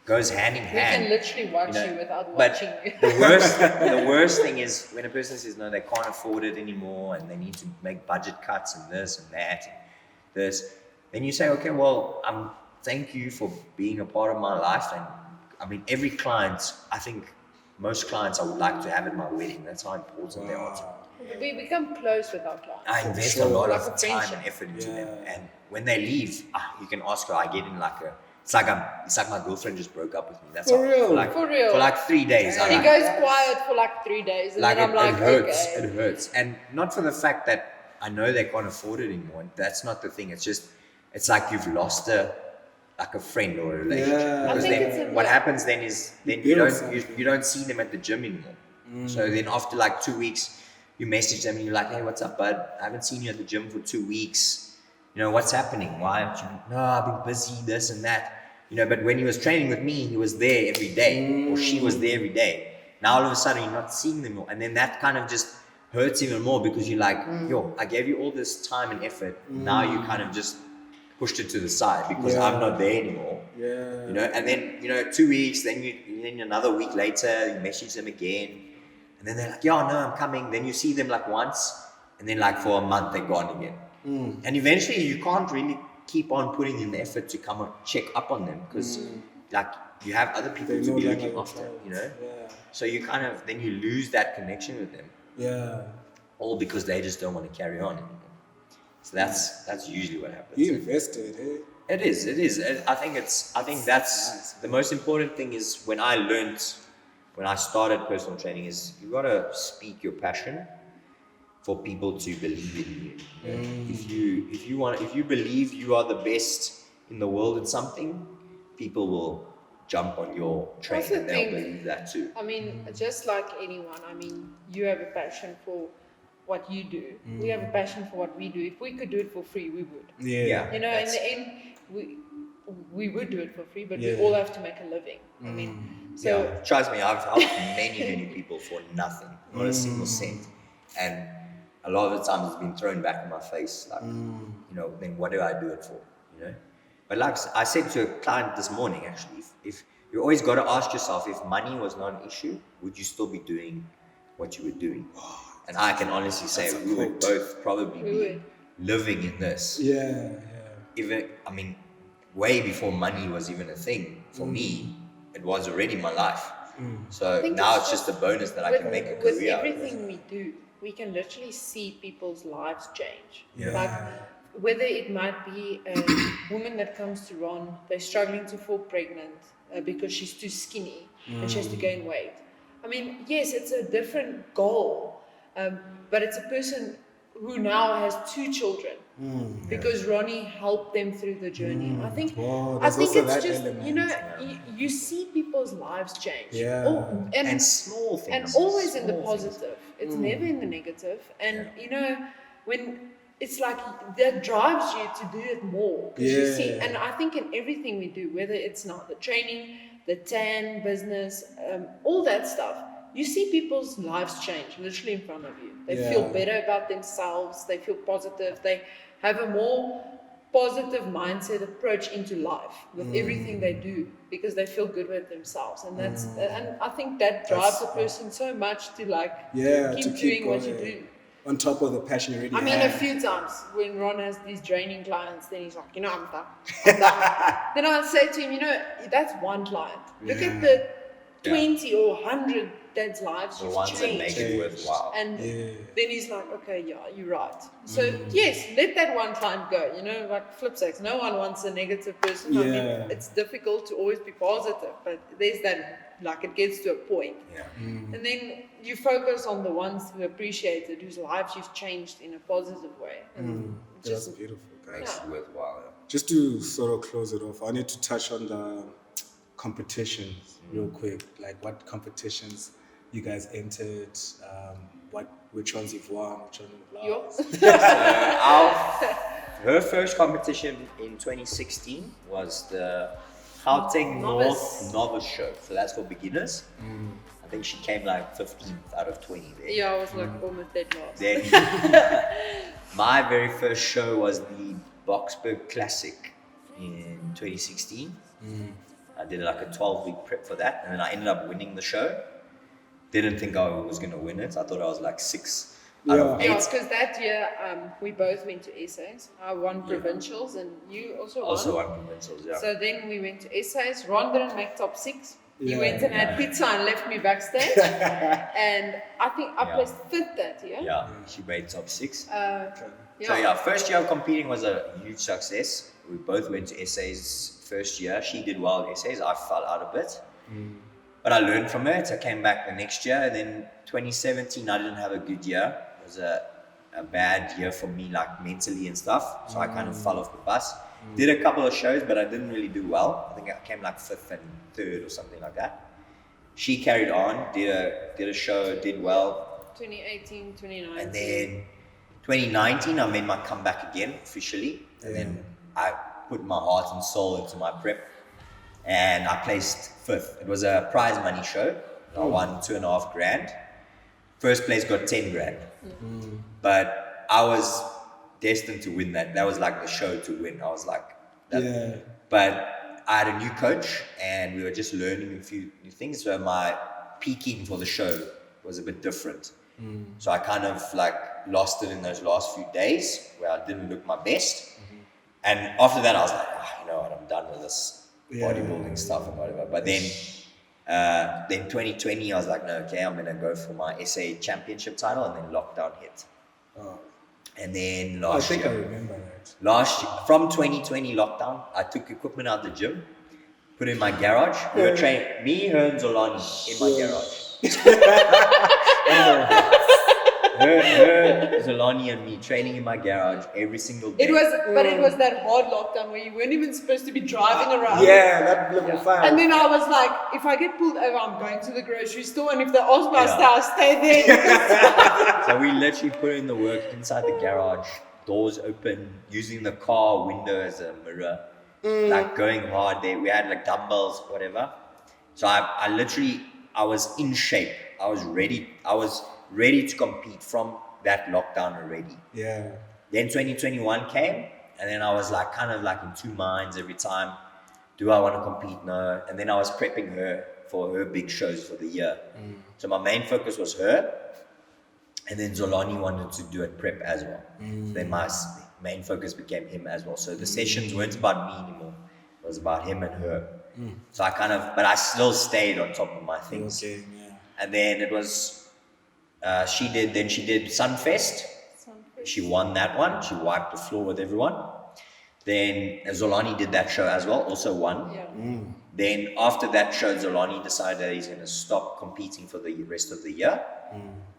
goes hand in
We
hand.
can literally watch you without
But
watching you.
the worst thing is when a person says no, they can't afford it anymore, and they need to make budget cuts and this and that and this. Then you say, okay, well, thank you for being a part of my life. And I mean, every client, I think most clients I would like to have at my wedding. That's how important they are to me.
We become close with our clients.
I invest a lot
Like
of
a
time
friendship.
and effort into them. And when they leave, you can ask her, I get in like it's like my girlfriend just broke up with me. That's
For
all.
real?
For real.
For like 3 days.
He goes quiet for like 3 days, and
Like
then I'm like,
it hurts.
okay.
It hurts. And not for the fact that I know they can't afford it anymore. That's not the thing. It's just, it's like you've lost a friend or a relationship.
Yeah.
Because
I think
then
it's
what happens then is then
build
you don't see them at the gym anymore. So then after like 2 weeks, you message them and you're like, hey, what's up, bud? I haven't seen you at the gym for 2 weeks. You know, what's happening? Why aren't you? No, I've been busy, this and that. You know, but when he was training with me, he was there every day, or she was there every day. Now all of a sudden you're not seeing them more, and then that kind of just hurts even more because you're like, yo, I gave you all this time and effort. Now you kind of just pushed it to the side because I'm not there anymore.
Yeah.
You know, and then 2 weeks, then another week later you message them again, and then they're like, yeah, no, I'm coming. Then you see them like once, and then like for a month they're gone again. And eventually you can't really keep on putting in the effort to come and check up on them because like you have other people
They
to
know
be
that
looking
like
after,
a
you know.
Yeah.
So you kind of then you lose that connection with them,
Yeah.
all because they just don't want to carry on anymore. So that's usually what happens.
You invested, eh?
It is. I think that's
nice.
the most important thing is when I started personal training is you gotta speak your passion for people to believe in you. You know? If you believe you are the best in the world at something, people will jump on your train
Also
and they'll
think-
believe that too.
I mean, just like anyone, I mean, you have a passion for what you do. We have a passion for what we do. If we could do it for free, we would.
Yeah.
You know, in
That's-
the end, we would do it for free, but
Yeah.
we all have to make a living. I mean, so
Yeah, trust me, I've helped many people for nothing, not a single cent. And a lot of the time it's been thrown back in my face, like, you know, then what do I do it for, you know? But like I said to a client this morning, actually, if you always got to ask yourself, if money was not an issue, would you still be doing what you were doing? And I can honestly say
That's a
we would
quote.
both probably
We
be
would.
living in this.
Yeah.
Even, I mean, way before money was even a thing for me, it was already my life. So
think
now
it's
it's just a bonus that I can make a
with
career out of it.
everything we do, we can literally see people's lives change.
Yeah.
Like whether it might be a woman that comes to Ron, they're struggling to fall pregnant because she's too skinny and she has to gain weight. I mean, yes, it's a different goal, but it's a person who now has 2 children because Ronnie helped them through the journey. I think,
Wow,
I
there's
think
also
it's
that
just
element.
you know you see people's lives change.
Yeah.
And small things.
And always in the
small things.
positive. It's never in the negative. And you know, when it's like that drives you to do it more. Because you see,
Yeah.
and I think in everything we do, whether it's now the training, the tan business, all that stuff, you see people's lives change literally in front of you. They feel
Yeah.
better about themselves, they feel positive, they have a more positive mindset approach into life with everything they do because they feel good with themselves, and that's and I think that drives a person so much to like
Yeah,
keep
to keep
doing what you
going.
do.
On top of the passion you already
I mean, a
have.
few times when Ron has these draining clients, then he's like, you know, I'm done. I'm done. Then I'll say to him, you know, that's one client. Look at the 20 or 100 dad's lives
The
you've
ones that make
changed.
it worthwhile.
And
Yeah.
then he's like, okay, yeah, you're right. So yes, let that one client go. You know, like flip sakes, no one wants a negative person. I mean,
Yeah.
it's difficult to always be positive, but there's that, like it gets to a point.
Yeah.
And then you focus on the ones who appreciate it, whose lives you've changed in a positive way. And
That's beautiful, guys.
Makes it worthwhile.
Just to sort of close it off, I need to touch on the competitions real quick. Like what competitions you guys entered, which ones you've won, which ones you've lost.
Her first competition in 2016 was the Gauteng
Novice.
North novice show. So that's for beginners. I think she came like 15th out of 20 there.
Yeah, I was like almost dead last.
Then my very first show was the Boxburg Classic in 2016. I did like a 12-week prep for that, and then I ended up winning the show. Didn't think I was going to win it. I thought I was like 6 out of 8.
Yeah, because that year we both went to essays. I won provincials, and you also won.
Also won provincials, yeah.
So then we went to essays. Ron didn't make top 6. He
Yeah.
went and had pizza and left me backstage. And I think I placed 5th that year.
Yeah, she made top 6.
Yeah.
So yeah, first year of competing was a huge success. We both went to essays first year. She did well in essays. I fell out a bit. But I learned from it. I came back the next year. And then 2017, I didn't have a good year. It was a bad year for me, like mentally and stuff. So I kind of fell off the bus. Did a couple of shows, but I didn't really do well. I think I came like 5th and 3rd or something like that. She carried on, did a show, did well.
2018, 2019.
And then 2019, I made my comeback again officially. And then I put my heart and soul into my prep. And I placed 5th. It was a prize money show. I won 2.5 grand. First place got 10 grand. But I was destined to win that. That was like the show to win. I was like, But I had a new coach and we were just learning a few new things. So my peaking for the show was a bit different. So I kind of like lost it in those last few days where I didn't look my best. And after that, I was like, you know what, I'm done with this bodybuilding stuff and whatever. But then 2020, I was like, no, okay, I'm gonna go for my SA championship title, and then lockdown hit. And then
I think I remember that.
last year, from 2020 lockdown, I took equipment out of the gym, put it in my garage. We were training, me, her, and Zolani in my garage. her, Zolani, and me training in my garage every single day.
It was that hard lockdown where you weren't even supposed to be driving around.
Yeah, that level 5.
And then I was like, if I get pulled over, I'm going to the grocery store, and if they ask my style, I'll stay there.
So we literally put in the work inside the garage, doors open, using the car window as a mirror, like going hard there. We had like dumbbells, whatever. So I was in shape. I was ready to compete from that lockdown already.
Yeah.
Then 2021 came, and then I was like kind of like in two minds every time. Do I want to compete? No. And then I was prepping her for her big shows for the year. So my main focus was her, and then Zolani wanted to do a prep as well. So then my main focus became him as well. So the sessions weren't about me anymore. It was about him and her. So but I still stayed on top of my things.
Okay, yeah.
And then it was, she did Sunfest. She won that one. She wiped the floor with everyone. Then Zolani did that show as well, also won.
Yeah.
Then after that show, Zolani decided that he's going to stop competing for the rest of the year.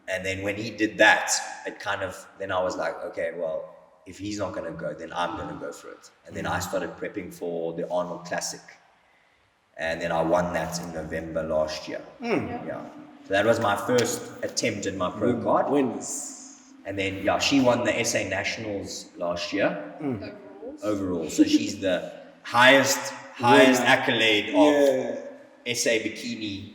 And then when he did that, then I was like, okay, well, if he's not going to go, then I'm going to go for it. And then I started prepping for the Arnold Classic. And then I won that in November last year. Yeah. So that was my first attempt at my pro card.
Wins.
And then, she won the SA Nationals last year. Overall. So she's the highest accolade of SA Bikini.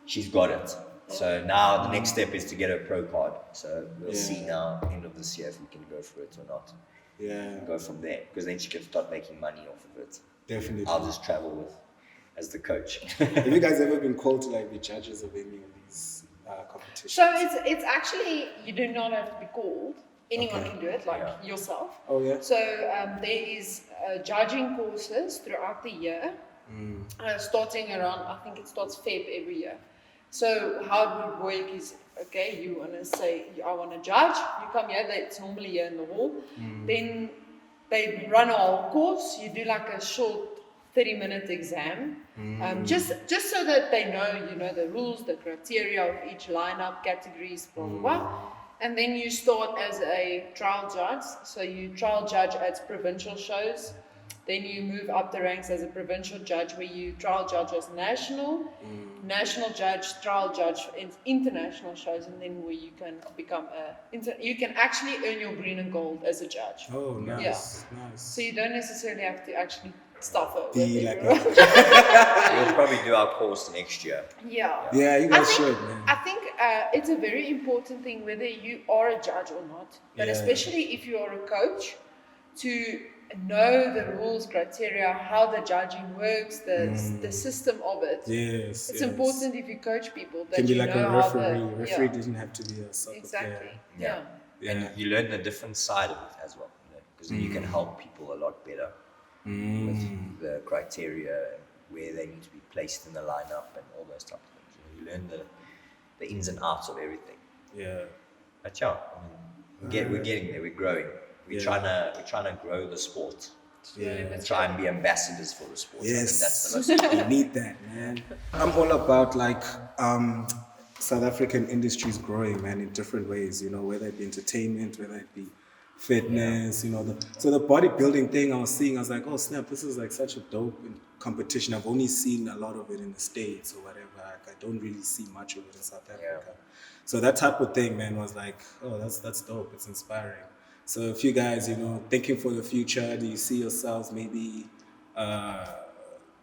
She's got it. So now the next step is to get a pro card. So we'll see now, end of this year, if we can go for it or not.
Yeah.
Go from there. Because then she can start making money off of it.
Definitely.
I'll just travel as the coach.
Have you guys ever been called to like be judges of any of these competitions?
So it's actually, you do not have to be called. Anyone can do it, like yourself.
Oh yeah.
So there is judging courses throughout the year, starting around, I think it starts Feb every year. So how it would work is, okay, you want to say, I want to judge, you come here, it's normally here in the hall, then they run a whole course, you do like a short 30-minute exam, just so that they know, the rules, the criteria of each lineup, categories, blah, blah, blah. And then you start as a trial judge. So you trial judge at provincial shows. Then you move up the ranks as a provincial judge, where you trial judge as national judge, trial judge in international shows, and then where you can become you can actually earn your green and gold as a judge.
Oh, nice.
Yeah.
Nice.
So you don't necessarily have to actually stuff over
Be like
everyone.
We'll probably do our course next year.
Yeah.
Yeah, you
I
guys
think,
should, man.
I think it's a very important thing whether you are a judge or not, but
Yeah.
especially if you are a coach, to know the rules, criteria, how the judging works, the system of it.
Yes.
It's
yes.
important if you coach people that
Can be
you
like
know
a
how
referee.
the
Referee doesn't have to be a soccer
exactly.
player.
Yeah.
And you learn the different side of it as well, because then you can help people a lot better with the criteria and where they need to be placed in the lineup and all those types of things. You learn the ins and outs of everything.
Yeah.
But yeah, I mean, we're getting there. We're growing. We're trying to grow the sport.
Yeah.
Try and be ambassadors for the sport. I think
Yes.
that's the most important.
We need that, man. I'm all about like South African industries growing, man, in different ways, whether it be entertainment, whether it be fitness, so the bodybuilding thing I was seeing, I was like, oh snap, this is like such a dope competition. I've only seen a lot of it in the States or whatever. Like, I don't really see much of it in South Africa. So that type of thing, man, was like, oh, that's dope. It's inspiring. So if you guys, thinking for the future, do you see yourselves maybe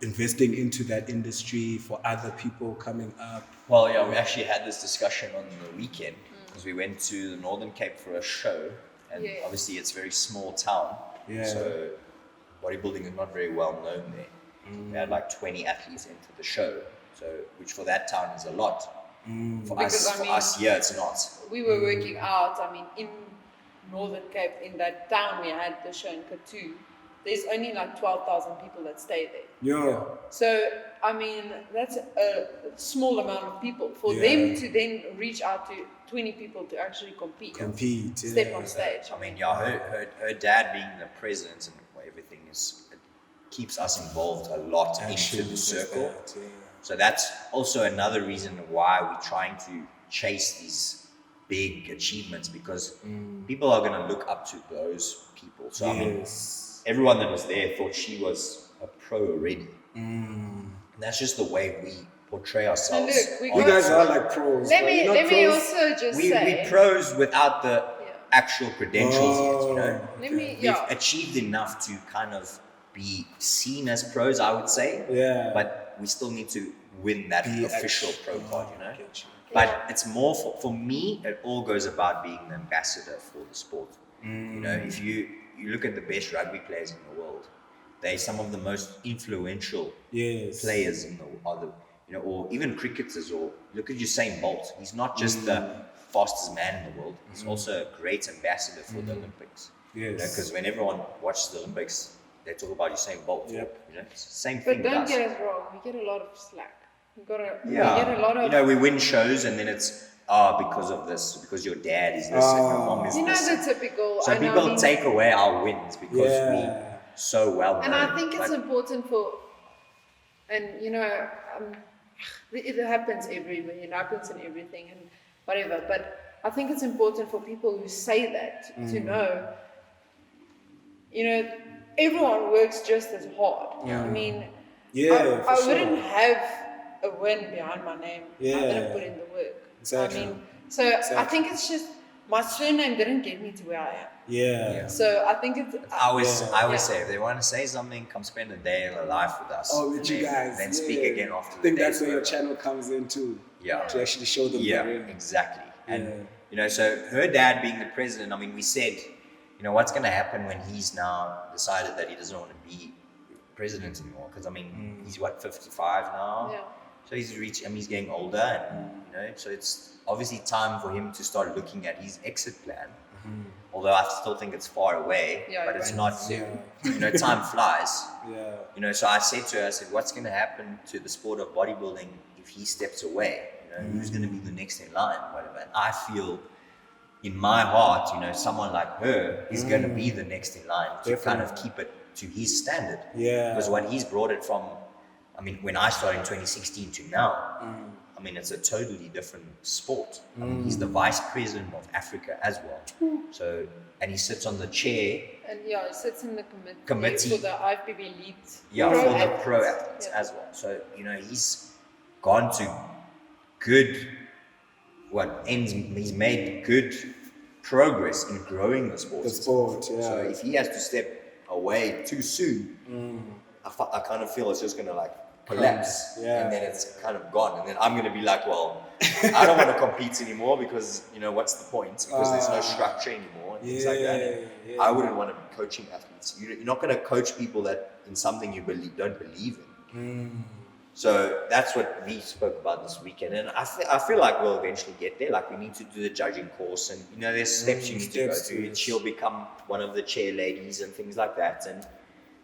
investing into that industry for other people coming up?
Well, yeah, we actually had this discussion on the weekend because we went to the Northern Cape for a show, and obviously it's a very small town, so bodybuilding is not very well known there. We had like 20 athletes enter the show, so which for that town is a lot. For us, yeah, it's not.
We were working out, in Northern Cape, in that town we had the show in Katu, there's only like 12,000 people that stay there.
Yeah.
So, that's a small amount of people. For them to then reach out to 20 people to actually compete. Step on stage.
Her dad being the president and everything it keeps us involved a lot into the circle. So that's also another reason why we're trying to chase these big achievements, because people are going to look up to those people. So everyone that was there thought she was a pro already. And that's just the way we portray ourselves.
Look,
you guys are like pros.
Let me also just say,
we pros without the actual credentials yet. We've achieved enough to kind of be seen as pros, I would say.
Yeah.
But we still need to win that official pro card, But it's more for me, it all goes about being the ambassador for the sport. If you look at the best rugby players in the world, they're some of the most influential players in the world, or even cricketers, or look at Usain Bolt. He's not just the fastest man in the world, he's also a great ambassador for the Olympics. Because when everyone watches the Olympics, they talk about Usain Bolt. It's the same thing.
But don't get us wrong, we get a lot of slack. We get a lot of.
We win shows and then it's because of this, because your dad is this and your mom is this.
The typical.
So people take away our wins because we so well known.
And I think it's important for, and it happens everywhere, it happens in everything and whatever. But I think it's important for people who say that to know, everyone works just as hard. I wouldn't have a win behind my name. I didn't put in the work.
Exactly.
I think it's just my surname didn't get me to where I am. So I think it's.
I always say, if they want to say something, come spend a day in the life with us.
Oh, with you guys.
Then speak again after.
I think that's where your channel comes in too. To actually show them.
Exactly. And so her dad being the president, we said, what's going to happen when he's now decided that he doesn't want to be president anymore? Because he's 55 now. So he's he's getting older, and so it's obviously time for him to start looking at his exit plan. Although I still think it's far away, but it's not. Time flies. So I said to her, what's going to happen to the sport of bodybuilding if he steps away? Who's going to be the next in line, whatever? And I feel, in my heart, someone like her is going to be the next in line to kind of keep it to his standard. Because when he's brought it from, when I started in 2016 to now, it's a totally different sport. He's the vice president of Africa as well. So, and he sits on the chair.
And he sits in the committee for the IFBB Elite.
For the pro athletes as well. So, he's gone to he's made good progress in growing the sport.
So
if he has to step away too soon, I kind of feel it's just gonna like collapse,
Yeah.
and then it's kind of gone, and then I'm gonna be like, well, I don't want to compete anymore because what's the point? Because there's no structure anymore and things like that. And I wouldn't want to be coaching athletes. You're not going to coach people that in something you don't believe in. So that's what we spoke about this weekend, and I feel like we'll eventually get there. Like we need to do the judging course, and there's steps you need to go through. She'll become one of the chair ladies and things like that, and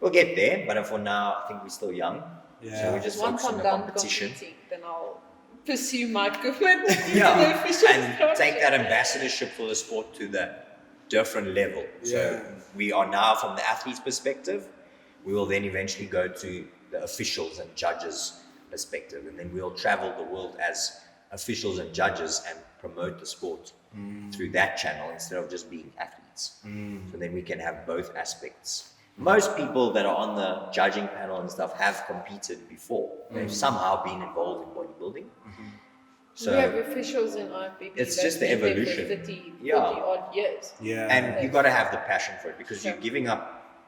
we'll get there. But for now, I think we're still young, so we just
once
focus on
I'm
the
done
competition.
competing, then I'll pursue my commitment to the
Yeah,
official
and
structure.
take that ambassadorship for the sport to the different level. So we are now from the athlete's perspective. We will then eventually go to the officials and judges perspective, and then we'll travel the world as officials and judges and promote the sport through that channel instead of just being athletes. So then we can have both aspects. Most people that are on the judging panel and stuff have competed before. They've somehow been involved in bodybuilding. So
we have officials in IFBB.
it's
that
just the
been there for
evolution.
30,
Yeah.
40 odd years.
And you got to have the passion for it, because
Sure.
you're giving up.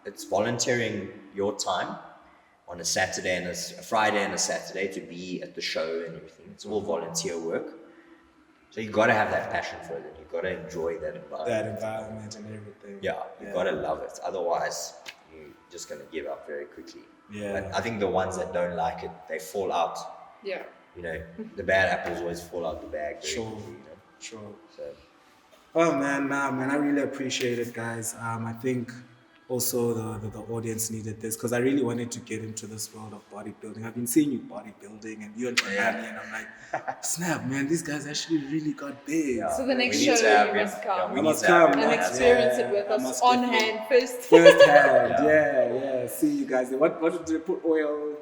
It's volunteering your time on a Saturday and a Friday and a Saturday to be at the show and everything. It's all volunteer work. So you got to have that passion for it, and you got to enjoy that environment.
That environment and everything.
Yeah, you got to love it. Otherwise, you're just going to give up very quickly. But I think the ones that don't like it, they fall out.
Yeah.
The bad apples always fall out the bag. Very
Sure.
quickly,
Sure.
So.
Oh man, I really appreciate it, guys. I think also the audience needed this, because I really wanted to get into this world of bodybuilding. I've been seeing you bodybuilding and you and Konami, and I'm like, snap, man, these guys actually really got big.
Yeah.
So the next
We
show
need to have
you
him.
must come.
We
I
need
must
to have
come
him
And
on.
experience it with
I
us
must
on
definitely-
hand first.
First hand, yeah. See you guys. What did they put oil?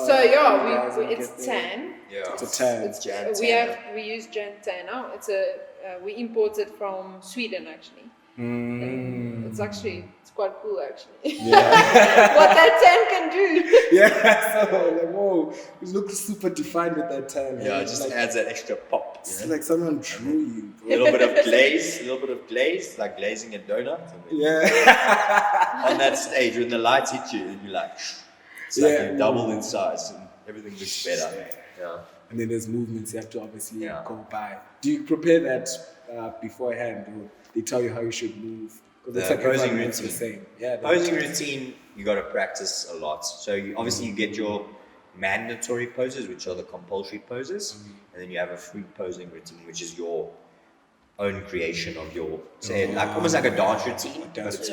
So
you guys will
it's
get there.
tan.
Yeah.
It's a tan.
It's,
Jan
we
tan.
use Jan tan now. It's we import it from Sweden actually. It's quite cool actually. What that tan can do.
Yeah, so like, whoa, you look super defined with that tan.
Yeah,
man.
it just
like,
adds that extra pop.
it's like someone drew you,
A
bro.
little bit of glaze, like glazing a donut. And then
Yeah.
on that stage, when the lights hit you, and you're like, it's like
Yeah.
you doubled in size and everything looks better. Yeah.
And then there's movements you have to obviously
Yeah.
go by. Do you prepare that beforehand, or they tell you how you should move? Because it's
The
like everyone
posing
moves the
routine.
same. Yeah.
Posing routine, you got to practice a lot. So obviously you get your mandatory poses, which are the compulsory poses, and then you have a free posing routine, which is your own creation of your, like almost like a dance routine. But it's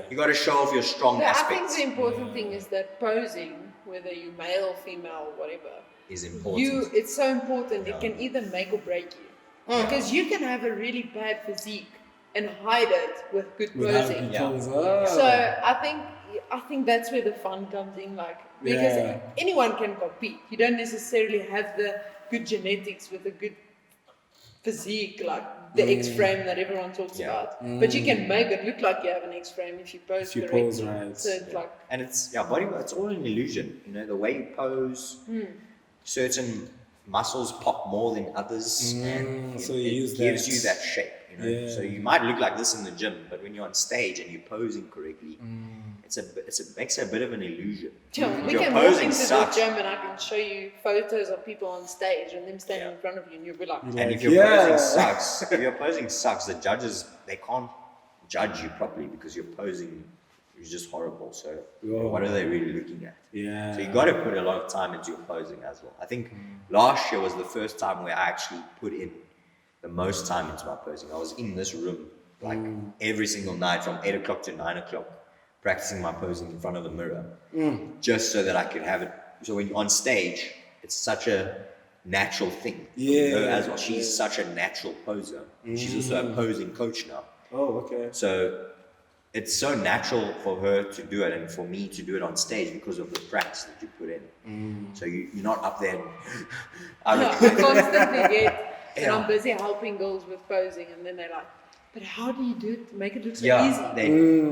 You got to show off your strong
I think
aspects.
the important thing is that posing, whether you're male, female, whatever,
Is important.
it's so important. It can either make or break you. Because you can have a really bad physique and hide it with good posing. So I think that's where the fun comes in, like, because anyone can compete. You don't necessarily have the good genetics with a good physique, like the X frame that everyone talks about. But you can make it look like you have an X frame if you pose
If you
correctly.
pose right.
So it's like,
And bodybuilding, it's all an illusion. The way you pose, certain muscles pop more than others, and
so you
it
use
gives
that.
you that shape. So you might look like this in the gym, but when you're on stage and you're posing correctly, it makes it a bit of an illusion.
we
Your
can walk
posing
into the
sucks.
gym and I can show you photos of people on stage and them standing in front of you, and you'll be like,
And if your posing sucks, the judges, they can't judge you properly because your posing is just horrible. So what are they really looking at?
Yeah.
So you got to put a lot of time into your posing as well. I think last year was the first time where I actually put in the most time into my posing. I was in this room like every single night from 8 o'clock to 9 o'clock, practicing my posing in front of the mirror, just so that I could have it. So when you're on stage, it's such a natural thing. Her as well. She's such a natural poser. She's also a posing coach now.
Oh, okay.
So it's so natural for her to do it and for me to do it on stage because of the practice that you put in. So you're not up there.
I constantly get, and I'm busy helping girls with posing, and then they're like, but how do you do it to make it look so
Yeah,
easy?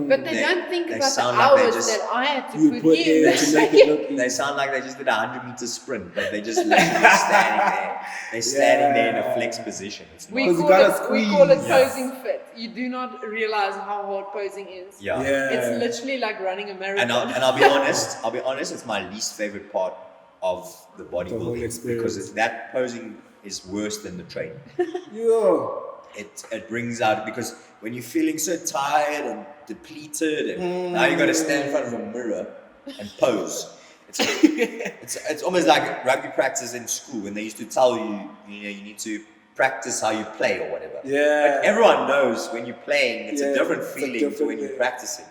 But they don't think
they
about the
sound like they
hours
just-
that I had to
You
put
put
in.
in to make it look
They
easy.
sound like they just did a 100-meter sprint, but they're just literally standing there. They're standing there in a flex position. It's
We
not.
Because you
call,
gotta
we call it
squeeze.
posing fit. You do not realize how hard posing is.
Yeah.
It's literally like running a marathon.
And I'll be honest, it's my least favorite part of the
whole
bodybuilding
experience.
because that posing is worse than the training.
Yo.
It brings out, because when you're feeling so tired and depleted and now you got to stand in front of a mirror and pose. It's almost like rugby practice in school when they used to tell you, you need to practice how you play or whatever.
Yeah.
But everyone knows when you're playing, it's a different
it's a
feeling to
different
when you're
thing.
practicing.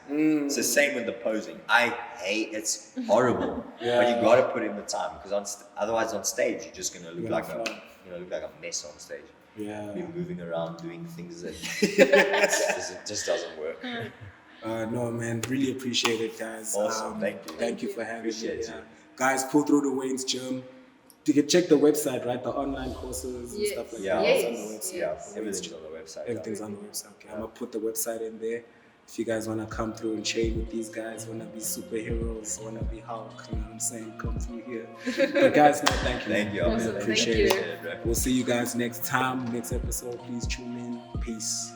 It's the same with the posing. I hate it's horrible.
Yeah.
But you got to put in the time because otherwise on stage you're just gonna look
You're
like
gonna
look like a mess on stage.
Yeah.
Be moving around doing things that just doesn't work.
No, man, really appreciate it, guys.
Awesome, thank you.
Thank you for having me.
Appreciate you.
Guys, pull through the Wayne's Gym. You can check the website, right? The online courses and
Yes.
stuff like
Yeah.
that.
Yes.
It's on the website.
Yes.
Everything's on the website.
Everything's on the website. Okay, I'm gonna put the website in there. If you guys wanna come through and train with these guys, wanna be superheroes, wanna be Hulk, you know what I'm saying? Come through here. But guys, no, thank you.
Thank you.
Awesome,
man.
thank
Appreciate
you.
it.
bro.
We'll see you guys next time, next episode. Please tune in. Peace.